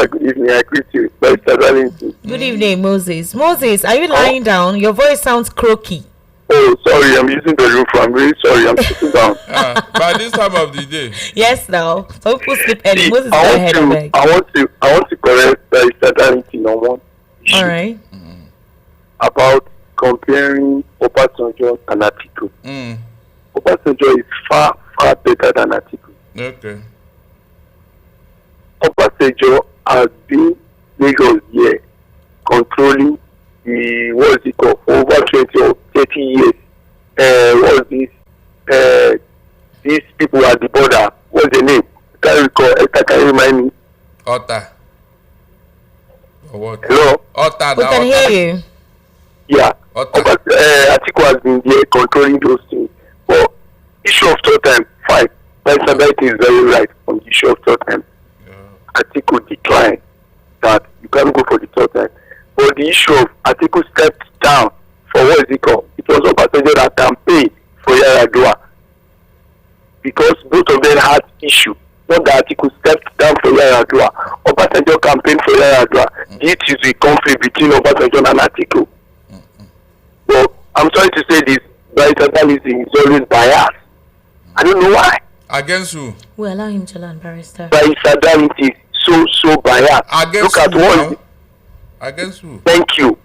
Good evening, I greet you. Good evening, Moses. Moses, are you lying down? Your voice sounds croaky. Oh, sorry, I'm using the roof. I'm really sorry, I'm sitting down. By this time of the day. Yes, now. Some people sleep early. Moses, go ahead. I want to correct Mr. Darlington on one issue. All right. About comparing Obasanjo and Atiku. Obasanjo is far, far better than Atiku. Okay. Obasanjo has been Lagos here, controlling the, what is it called, for over 20 or 30 years. What is this? These people at the border, what's the name? Can you recall? Can you remind me? Otta. What? Hello? Otta. We can hear you. Yeah. Atiku has been there controlling those things. But issue of third time, fine. Mr. Darlington is very right on the issue of third time. Atiku declined that you can't go for the third time. But the issue of Atiku stepped down for what is it called? It was Obasanjo that campaigned for Yar'Adua. Because both of them had issue. Not that Atiku stepped down for Yar'Adua. Obasanjo campaigned for Yar'Adua. This is the conflict between Obasanjo and Atiku. So I'm sorry to say this, Barrister Darlington is always biased. I don't know why. Against who? We allow him to learn, Barrister. Barrister Darlington is so biased. Against look at who? what. Against who? Thank you.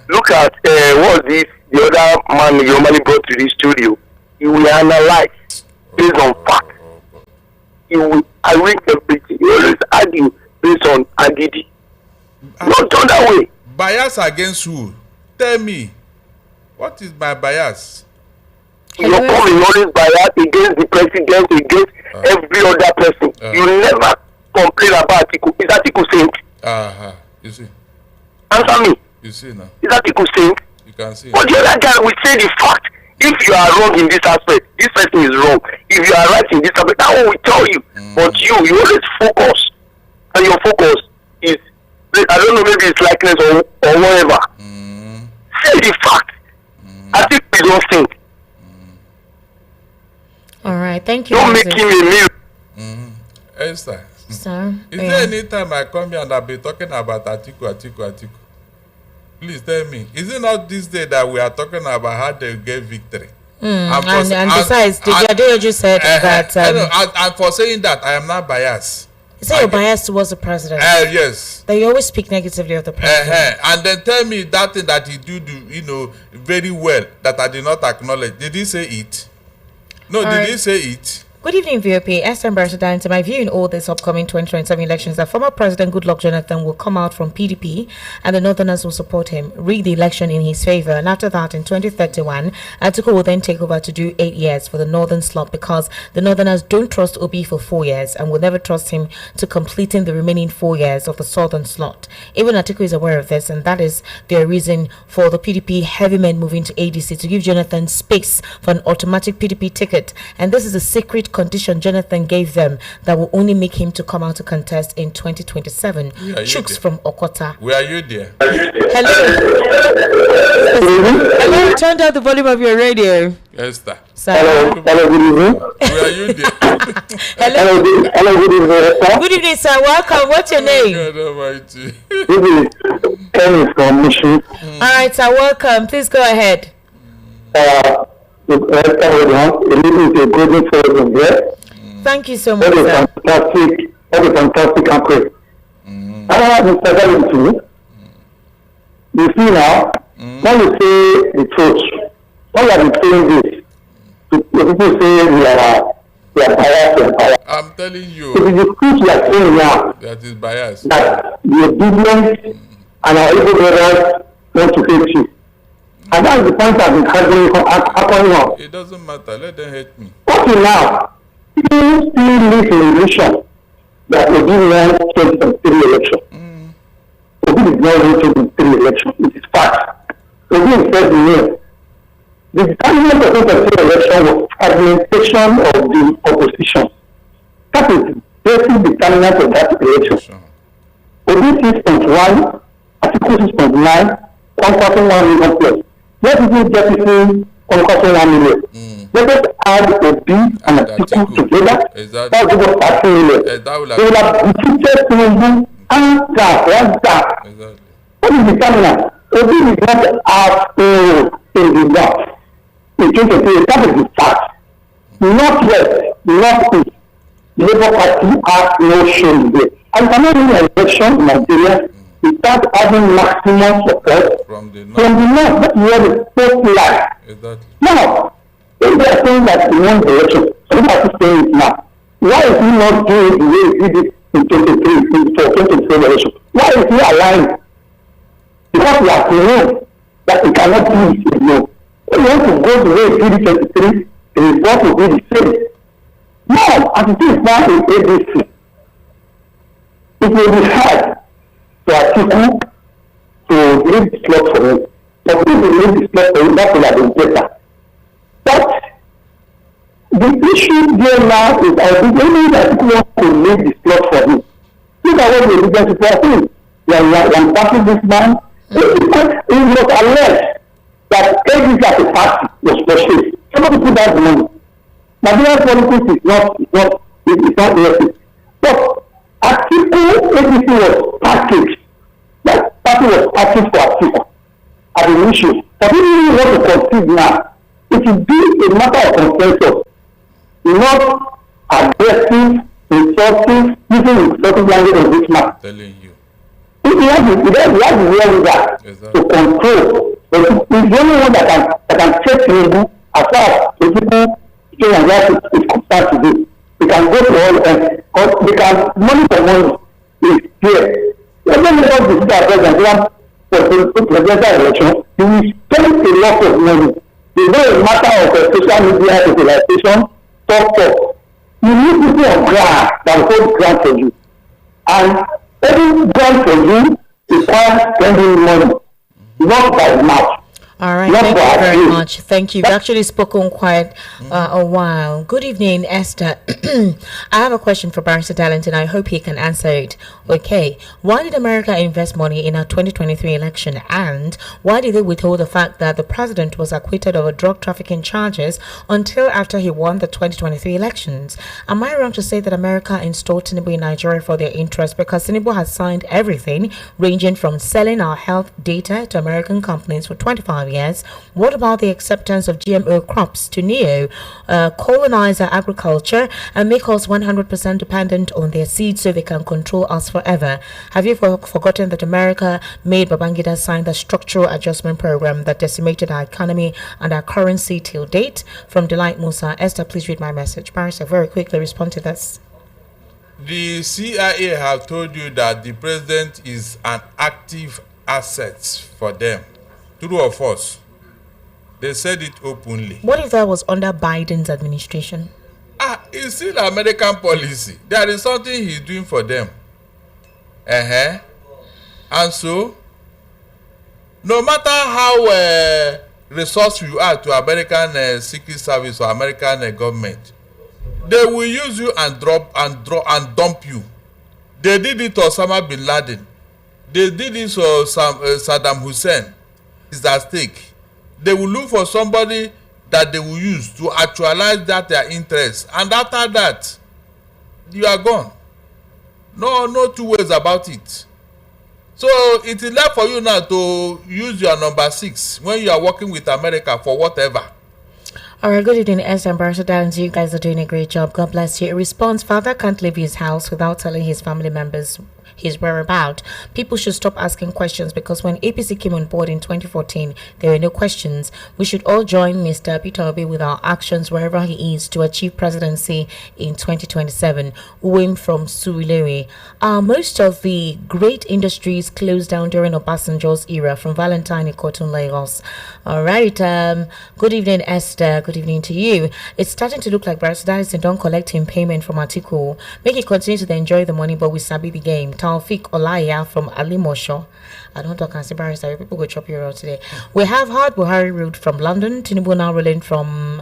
Look at what this the other man you normally brought to the studio. He will analyze based on fact. He will arrange everything. He always argue based on agidi. Not done that way. Bias against who? Tell me. What is my bias? You're coming always bias against the president, against every other person. You never complain about Atiku. Is Atiku saint? You see. Answer me. You see now. Is Atiku saint? You can see. But the other guy will say the fact. If you are wrong in this aspect, this person is wrong. If you are right in this aspect, that one will tell you. But you always focus. And your focus is, I don't know, maybe it's likeness or whatever. Say the fact. I think we don't think. All right, thank you. Don't make him a meal. Esther. Sir. Is there any time I come here and I'll be talking about Atiku? Please tell me. Is it not this day that we are talking about how they get victory? And besides, Deji just said that. And for saying that, I am not biased. You say you're biased towards the president. Yes. That you always speak negatively of the president. And then tell me that thing that he do, very well that I did not acknowledge. Did he say it? No, did he say it? Good evening, VOP. Esther Ambassador, into my view in all this upcoming 2027 elections, that former President Goodluck Jonathan will come out from PDP and the Northerners will support him, rig the election in his favor. And after that, in 2031, Atiku will then take over to do 8 years for the Northern slot, because the Northerners don't trust Obi for 4 years and will never trust him to completing the remaining 4 years of the Southern slot. Even Atiku is aware of this, and that is their reason for the PDP heavy men moving to ADC, to give Jonathan space for an automatic PDP ticket. And this is a secret condition Jonathan gave them that will only make him to come out to contest in 2027. Chooks from Okota. Where are you there? Hello, turn down the volume of your radio. Esther. Hello, good evening. Where are you there? Hello, good evening, sir. Good evening, sir. Welcome. What's your name? God Almighty. This is Kenny from Mission. All right, sir. Welcome. Please go ahead. Thank you so much, sir. That is fantastic and Mr. Darlington, you see now, when you say the truth, when you are saying this, people say we are biased. I'm telling you. It is the truth you are saying now. That is biased. That the obedience and our evil brothers want to hate you. And that is the point I've been happening on. It doesn't matter. Let them hate me. Okay, now, you still live in a nation that will be won 2023 election. Obi is not won 2023 election. It is fact. Obi is first in here. The determinant of 2023 election was fragmentation of the opposition. That is basic determinant of that election. Obi 6.1, Article 6.9, 1,1 million plus. Let us get it 1,1 million. Let us add Obi and Atiku together. That will give us 30 million. They will have defeated Tinubu and that. What is the determinant? Obi is not have in the north. In 2023, that is the fact. Not yet, not it. The Labour Party has no shame there. And cannot win an election in Nigeria without having maximum support from the north. That's where the state lies. Exactly. Now, if they are saying that he won the election, so we have to say it now. Why is he not doing the way he did it in 2023 election? Why is he aligned? Because we have to know that he cannot do it alone. If he wants to go the way he did it in 2023, the result will be the same. Now, as it is now in ADC, it will be hard to Atiku to leave the slot for him. But if he leave the slot for him, that would have been better. But the issue there now is I believe that people want to leave the slot for him. Look at what the religious people are saying. They are backing this man. It was alleged that ADC as a party was purchased. Somebody put that money. Nigerian politics is not easy. But Atiku ADC was packaged. That party was packaged for Atiku as an issue. But if you want to concede now, it will be a matter of consensus, not aggressive, insulting, using insulting language of this man. Telling you. If he has the wherewithal to control, but he's the only one that can check Tinubu as far as the people in Nigeria is concerned today. We can go to all ends, or we can money for money is here. Let them let us visit our president for the presidential election. You will spend a lot of money. It's not a matter of social media utilization, talk. You need people on ground that hold ground for you. And every ground for you requires spending money, not by mouth. All right, thank you very much. Thank you. You've actually spoken quite a while. Good evening, Esther. I have a question for Barrister Darlington. I hope he can answer it. Okay, why did America invest money in our 2023 election, and why did they withhold the fact that the president was acquitted of drug trafficking charges until after he won the 2023 elections? Am I wrong to say that America installed Tinubu in Nigeria for their interest, because Tinubu has signed everything ranging from selling our health data to American companies for 25 5 years? What about the acceptance of GMO crops to colonize our agriculture and make us 100% dependent on their seeds so they can control us forever? Have you forgotten that America made Babangida sign the structural adjustment program that decimated our economy and our currency till date? From Delight Musa. Esther, please read my message. Barrister, very quickly respond to this. The CIA have told you that the president is an active asset for them. True or false? They said it openly. What if that was under Biden's administration? It's still American policy. There is something he's doing for them. And so, no matter how resourceful you are to American Secret Service or American government, they will use you and dump you. They did it to Osama bin Laden. They did it to Saddam Hussein. It's at stake. They will look for somebody that they will use to actualize their interest. And after that, you are gone. No two ways about it. So it is left for you now to use your number 6 when you are working with America for whatever. All right, good evening, S. Ambassador, and you guys are doing a great job. God bless you. A response: father can't leave his house without telling his family members his whereabouts. People should stop asking questions, because when APC came on board in 2014, there were no questions. We should all join Mr. Peter Obi with our actions wherever he is to achieve presidency in 2027. Uwim from Suilewe. Most of the great industries closed down during Obasanjo's era, from Valentine in Cotton, Lagos. All right. Good evening, Esther. Good evening to you. It's starting to look like Barrister don't collect him payment from Atiku. Make it continue to enjoy the money, but we sabi the game. Taufik Olaya from Alimosho. I don't talk and say Barrister. People go chop your road today. We have heard Buhari ruled from London. Tinubu now ruling from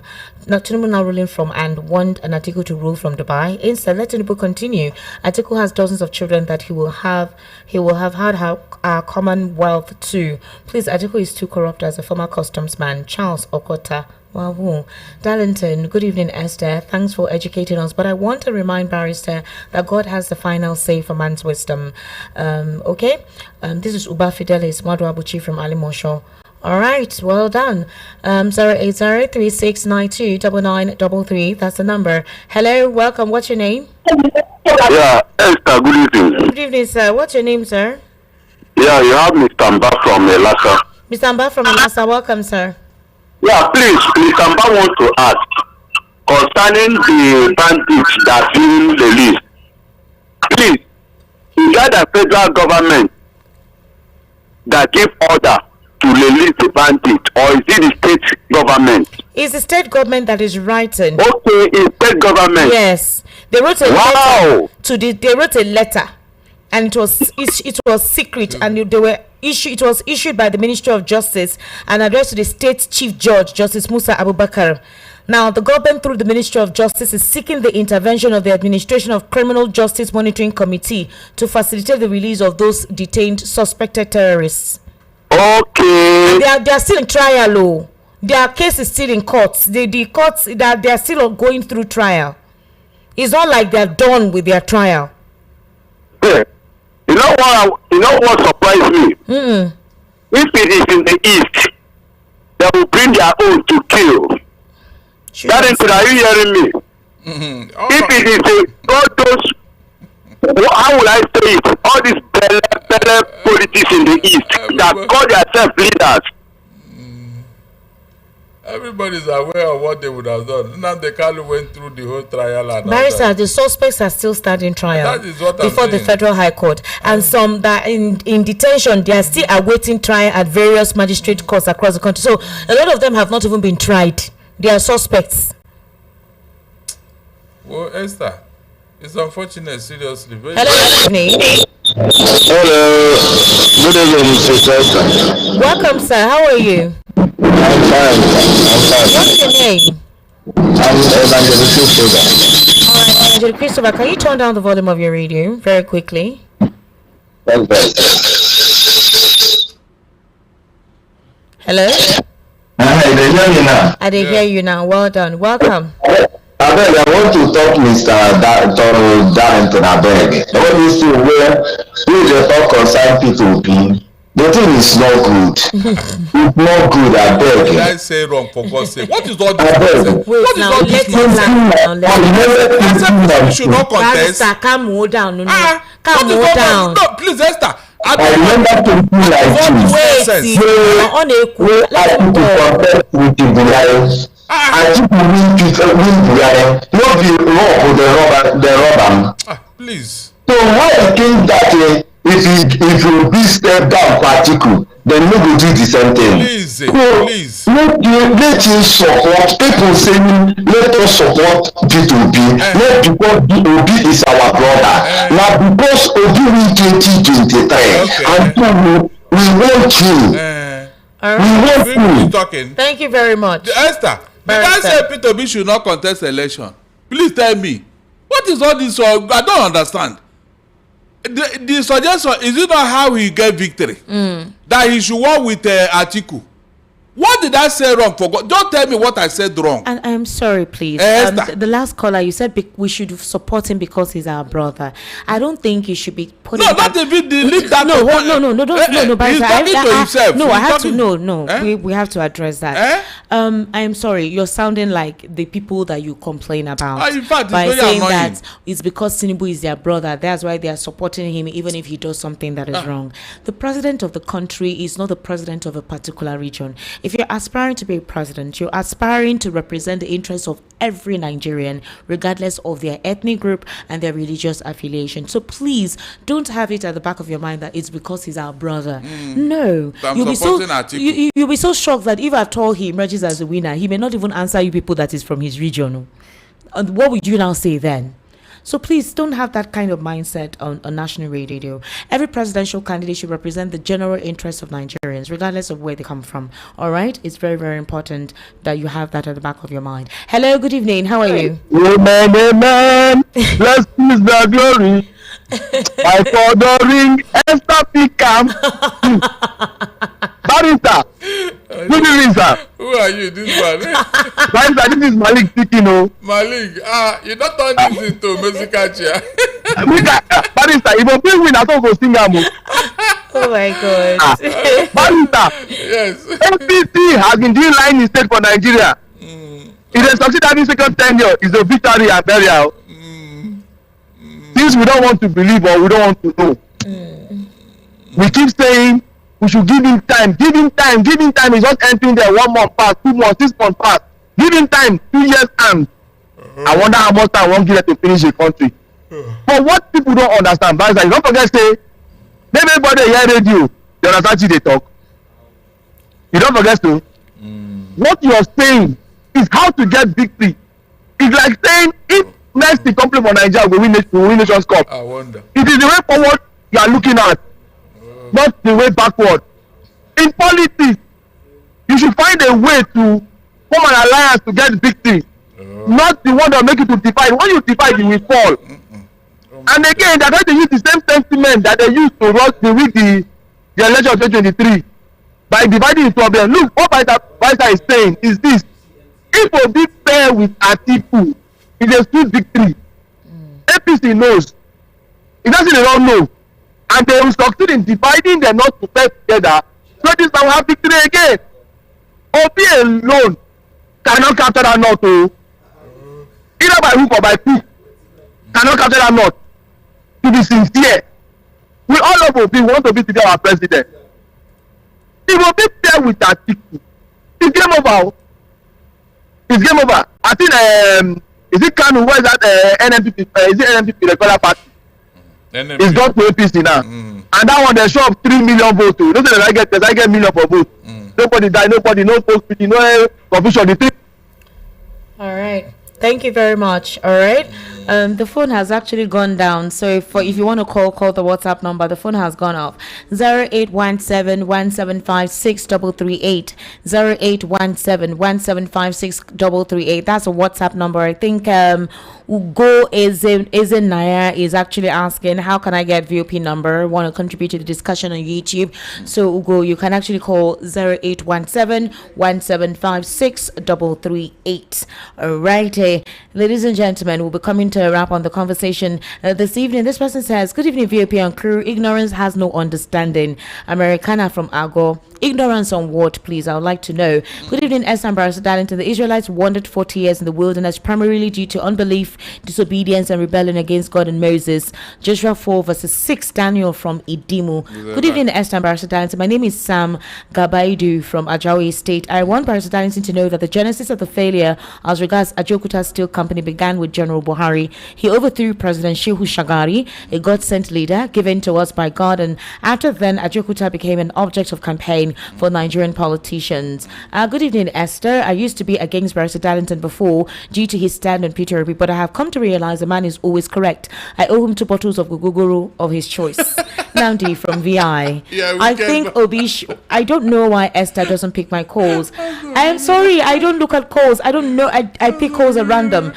and want an Atiku to rule from Dubai. Instead, let Tinubu continue. Atiku has dozens of children that he will have had our Commonwealth too. Please, Atiku is too corrupt as a former customs man. Charles Okota. Wow. Darlington, good evening, Esther. Thanks for educating us. But I want to remind Barrister that God has the final say for man's wisdom. Okay? This is Uba Fidelis Madu Abuchi from Alimosho. All right, well done. 08036929933. That's the number. Hello, welcome. What's your name? Yeah, Esther, good evening. Good evening, sir. What's your name, sir? Yeah, you have Mr. Mba from Elasa. Mr. Mba from Elasa, welcome, sir. Yeah, please, Mr. Mba wants to ask concerning the bandits that in the list. Please, is that the federal government that give order to release the bandit, or is it the state government? It's the state government that is writing. Okay, it's state government. Yes, they wrote a letter they wrote a letter, and it was secret, and it was issued by the Ministry of Justice and addressed to the state chief judge, Justice Musa Abubakar. Now, the government, through the Ministry of Justice, is seeking the intervention of the Administration of Criminal Justice Monitoring Committee to facilitate the release of those detained suspected terrorists. Okay. They are still in trial, though. Their case is still in courts. The courts that they are still going through trial. It's not like they are done with their trial. Yeah. You know what surprised me? Mm-mm. If it is in the east, they will bring their own to kill. That is, are you hearing me? Mm-hmm. If it is all those, how will I say it? All these better politics in the east that call themselves leaders. Everybody's aware of what they would have done. Nnamdi Kanu went through the whole trial and Barrister, the suspects are still standing trial before the Federal High Court, and some that in detention, they are still awaiting trial at various magistrate courts across the country. So a lot of them have not even been tried. They are suspects. Well, Esther, it's unfortunate, seriously. Hello, good evening. Hello, good evening, Mr. Esther. Welcome, sir. How are you? I'm fine. What's your name? I'm Evangelist Christopher. All right, Evangelist Christopher, can you turn down the volume of your radio very quickly? Hello. I They hear you now. Well done. Welcome. I want to talk Mr. Darlington. I beg. All these things where we just talk concern P2P. The thing is not good. It's not good, I beg. What did I say wrong, for God's sake? What is all this I beg. nonsense? What is all this nonsense? Esther, you should not contest. Esther, calm down. No. Calm down. No, please, Esther. I remember thinking like wait, I need to contest with the Buhari. And people win Buhari. No be rock with the rubber. Please. So why you think that if you be step down particle, then you go do the same thing? Please, so please. Let you support people saying let us support B2B. Not because B2B is our brother. Now because Obi win 2023 and so we want you. Right. We want you. Talking. Thank you very much. Esther, the guy said P2B should not contest election. Please tell me, what is all this? I don't understand. The suggestion is it not how he get victory that he should work with Atiku? What did I say wrong? For God, don't tell me what I said wrong. And I'm sorry, please. The last caller, you said we should support him because he's our brother. I don't think you should be putting. No, not even delete that. No. He's talking to himself. No, I have to. No. We have to address that. I'm sorry. You're sounding like the people that you complain about. In fact, by it's very saying annoying. that it's because Tinubu is their brother. That's why they are supporting him, even if he does something that is wrong. The president of the country is not the president of a particular region. If you're aspiring to be a president, you're aspiring to represent the interests of every Nigerian, regardless of their ethnic group and their religious affiliation. So please don't have it at the back of your mind that it's because he's our brother. No. So you'll be so shocked that if at all he emerges as a winner, he may not even answer you people that is from his region. And what would you now say then? So please don't have that kind of mindset on national radio. Every presidential candidate should represent the general interests of Nigerians, regardless of where they come from. All right? It's very, very important that you have that at the back of your mind. Hello, good evening. How are you? Amen. Bless is the glory. My fathering Esther Picam. Barista. Good evening, sir. Who are you, this man? Barista, this is Malik speaking. Malik, you don't turn this into musical chair. Barista, if you win, I don't go sing. Oh my God. Barista. Yes. ADC has been doing line instead for Nigeria. If they succeed having second tenure, it's a victory and burial. Things we don't want to believe or we don't want to know. We keep saying we should give him time. Give him time. He's just entering there 1 month past, 2 months, 6 months past. Give him time, 2 years and I wonder how much time won't give them to finish the country. But what people don't understand, but you don't forget say, everybody hear radio, they understand they talk. You don't forget to. What you're saying is how to get victory. It's like saying if next the company for Nigeria will win Nations Cup. I wonder. It is the way forward you are looking at, not the way backward. In politics, you should find a way to form an alliance to get victory, not the one that make you to divide. When you divide, you will fall. And again, they're trying to use the same sentiment that they used to rush the week the election of 2023 by dividing the problem. Look, what Baita is saying is this: if we be fair with Atiku, it's a sweet victory. APC knows. It doesn't they don't know. And they will succeed in dividing them not to pair together. So this time we have victory again. Obi alone cannot capture that knot. Either by hook or by crook cannot capture that knot. To be sincere, we all of Obi want to be today our president. If Obi pair with Atiku, it's game over. It's game over. I think is it Kanu? Where is that NNPP? Is it NNPP the color party? It's got to APC now. And that one they show up 3 million votes. You know say I get million for vote. Nobody die, nobody, no post meeting, no confusion. All right. Thank you very much. All right. The phone has actually gone down. So if you want to call the WhatsApp number. The phone has gone off. 0817-1756-338. 0817-1756-338. That's a WhatsApp number. I think Ugo Naya is actually asking, how can I get VOP number? Want to contribute to the discussion on YouTube. So Ugo, you can actually call 0817-1756-338. All right. Ladies and gentlemen, we'll be coming to wrap on the conversation this evening. This person says, good evening, VOP and crew. Ignorance has no understanding. Americana from Ago. Ignorance on what, please? I would like to know. Good evening, S. Ambassador Darlington. The Israelites wandered 40 years in the wilderness primarily due to unbelief, disobedience, and rebellion against God and Moses. Joshua 4 verses 6. Daniel from Idimu. Good evening, S. Ambassador Darlington. My name is Sam Gabaidu from Ajawi State. I want Ambassador Darlington to know that the genesis of the failure as regards Ajokuta Steel Company began with General Buhari. He overthrew President Shehu Shagari, a God-sent leader given to us by God, and after then, Ajokuta became an object of campaign for Nigerian politicians. Good evening, Esther. I used to be against Barrister Darlington before due to his stand on Peter Obi, but I have come to realize the man is always correct. I owe him 2 bottles of Guguguru of his choice. Nandi from VI. Yeah, I think Obi, I don't know why Esther doesn't pick my calls. I am sorry, I don't look at calls. I don't know. I pick calls at random.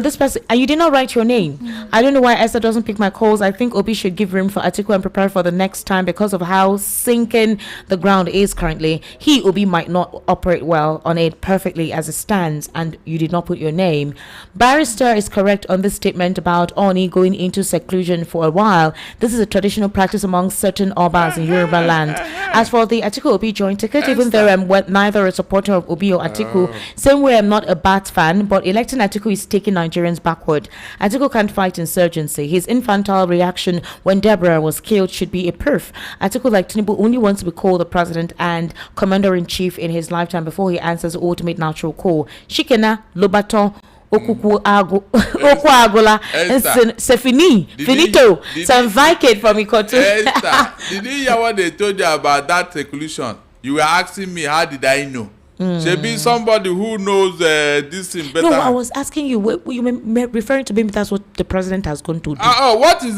This person, you did not write your name. I don't know why Esther doesn't pick my calls. I think Obi should give room for Atiku and prepare for the next time because of how sinking the ground is currently. He, Obi, might not operate well on it perfectly as it stands, and you did not put your name. Barrister is correct on this statement about Oni going into seclusion for a while. This is a traditional practice among certain Obas in Yoruba land. As for the Atiku Obi joint ticket, even though I'm neither a supporter of Obi or Atiku, same way I'm not a Bat fan, but electing Atiku is taking Nigerians backward. Atiku can't fight insurgency. His infantile reaction when Deborah was killed should be a proof. Atiku, like Tinubu, only wants to be called the president and commander-in-chief in his lifetime before he answers the ultimate natural call. Shikena, Lobaton, Okwagola, Sefini, Finito, some vacate from Ikotu. Did you hear what they told you about that seclusion? You were asking me, how did I know? Should be somebody who knows this thing better. No, I was asking you, you referring to maybe that's what the president has gone to do. What is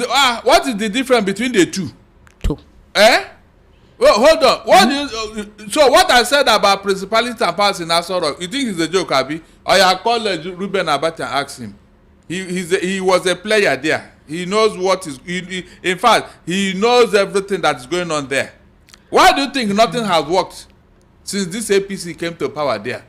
the difference between the two? Well, hold on. What so what I said about principality and powers in Asoro, you think it's a joke, Abi? Or you call Ruben Abati and ask him. He was a player there. He knows what is. In fact, he knows everything that is going on there. Why do you think nothing has worked since this APC came to power there?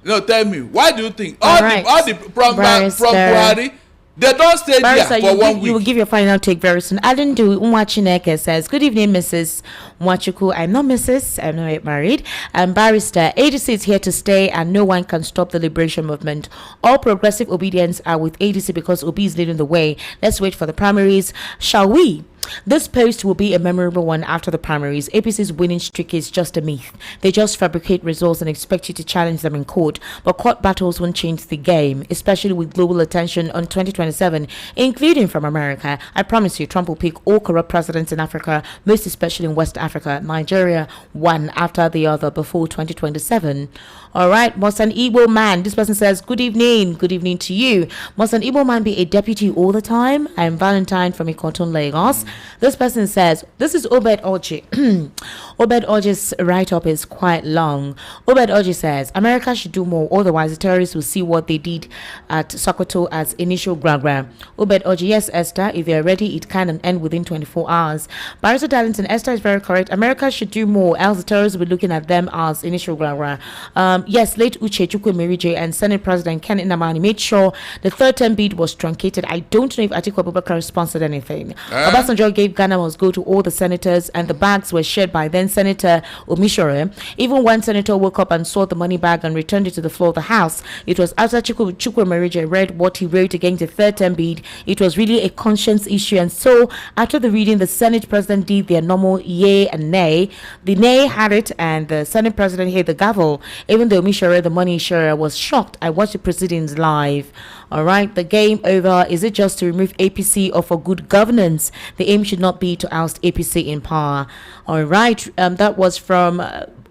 Tell me. Why do you think all the from Buhari? They don't stay there for 1 week. You will give your final take very soon. Adendu Umwachineke says, good evening, Mrs. Mwachuku. I'm not Mrs. I'm not yet married. I'm Barrister. ADC is here to stay and no one can stop the liberation movement. All progressive obedience are with ADC because Obi is leading the way. Let's wait for the primaries. Shall we? This post will be a memorable one after the primaries. APC's winning streak is just a myth. They just fabricate results and expect you to challenge them in court. But court battles won't change the game, especially with global attention on 2027, including from America. I promise you, Trump will pick all corrupt presidents in Africa, most especially in West Africa, Nigeria, one after the other before 2027. All right, must an Igbo man? This person says, good evening. Good evening to you. Must an Igbo man be a deputy all the time? I am Valentine from Ikoton, Lagos. This person says, this is Obed Oji. Obed Oji's write-up is quite long. Obed Oji says, America should do more, otherwise the terrorists will see what they did at Sokoto as initial gra-gra. Obed Oji, yes, Esther, if they're ready, it can end within 24 hours. Barrister Darlington, Esther is very correct. America should do more, else the terrorists will be looking at them as initial gra-gra. Yes, late Uche Chukwuemerije and Senate President Ken Nnamani made sure the third term bid was truncated. I don't know if Atiku Abubakar sponsored anything. Obasanjo gave Ghana must go to all the senators, and the bags were shared by then Senator Omishore. Even one senator woke up and saw the money bag and returned it to the floor of the House. It was after Chukwuemerije read what he wrote against the third term bid. It was really a conscience issue, and so after the reading, the Senate President did their normal yay and nay. The nay had it, and the Senate President hit the gavel. Even though Omishore, the money sharer, was shocked. I watched the proceedings live. All right, the game over. Is it just to remove APC or for good governance? The aim should not be to oust APC in power. All right, that was from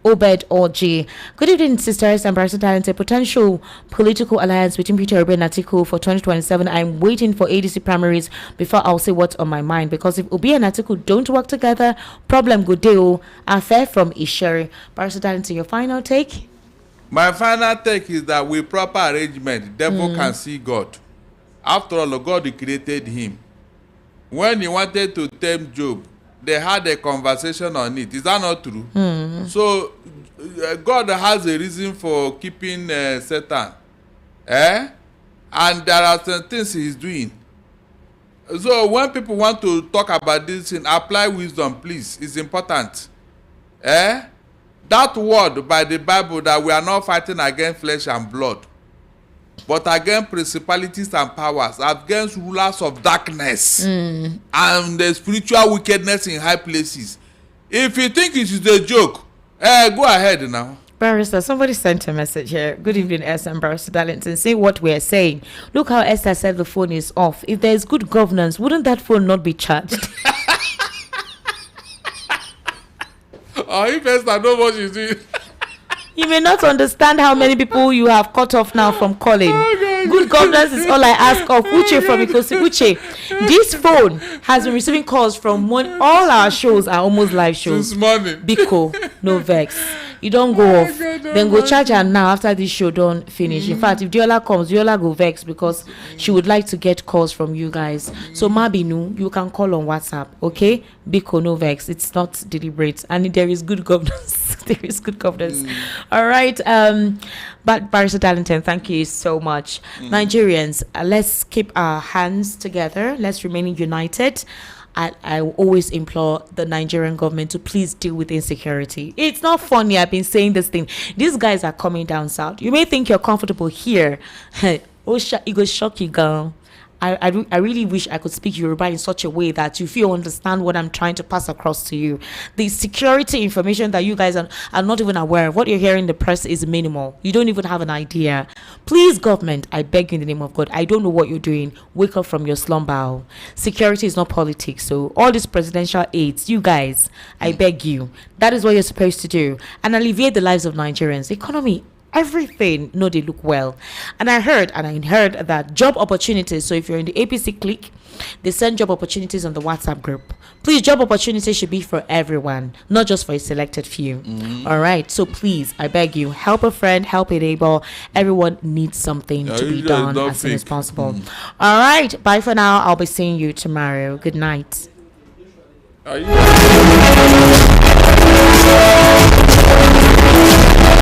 Obed Oji. Good evening, sisters and Barrister Darlington. A potential political alliance between Peter Obi and Atiku for 2027. I'm waiting for ADC primaries before I'll say what's on my mind, because if Obi and Atiku don't work together, problem good deal. Affair from Isheri. Barrister Darlington, your final take? My final take is that with proper arrangement, the devil can see God. After all, God created him. When he wanted to tempt Job, they had a conversation on it. Is that not true? So God has a reason for keeping Satan. and there are some things he's doing. So when people want to talk about this thing, apply wisdom, please. It's important. That word by the Bible that we are not fighting against flesh and blood, but against principalities and powers, against rulers of darkness and the spiritual wickedness in high places. If you think it is a joke, go ahead now. Barrister, somebody sent a message here. Good evening, Esther and Barrister Darlington. Say what we're saying. Look how Esther said the phone is off. If there is good governance, wouldn't that phone not be charged? Or if Esther knows what she's doing. You may not understand how many people you have cut off now from calling. Good governance is all I ask of. Uche from Ikosi. Uche, this phone has been receiving calls from all our shows are almost live shows. Since morning. Biko, no vex. You don't go off. Then go charge her now after this show don't finish. In fact, if Diola comes, Diola go vex because she would like to get calls from you guys. So Mabinu, you can call on WhatsApp, okay? Biko, no vex. It's not deliberate. And there is good governance. There is good governance. All right. But Barrister Darlington, thank you so much. Nigerians, let's keep our hands together. Let's remain united. I always implore the Nigerian government to please deal with insecurity. It's not funny. I've been saying this thing. These guys are coming down south. You may think you're comfortable here. It goes shock you, girl. I really wish I could speak Yoruba in such a way that you feel understand what I'm trying to pass across to you. The security information that you guys are not even aware of, what you're hearing in the press is minimal. You don't even have an idea. Please, government, I beg you in the name of God, I don't know what you're doing. Wake up from your slumber. Security is not politics. So all these presidential aids, you guys, I beg you, that is what you're supposed to do. And alleviate the lives of Nigerians. Economy, everything, no, they look well. And I heard that job opportunities, so if you're in the APC clique, they send job opportunities on the WhatsApp group. Please, job opportunities should be for everyone, not just for a selected few. All right, so please, I beg you, help a friend, help a neighbor. Everyone needs something to be done as soon as possible. All right, bye for now. I'll be seeing you tomorrow. Good night.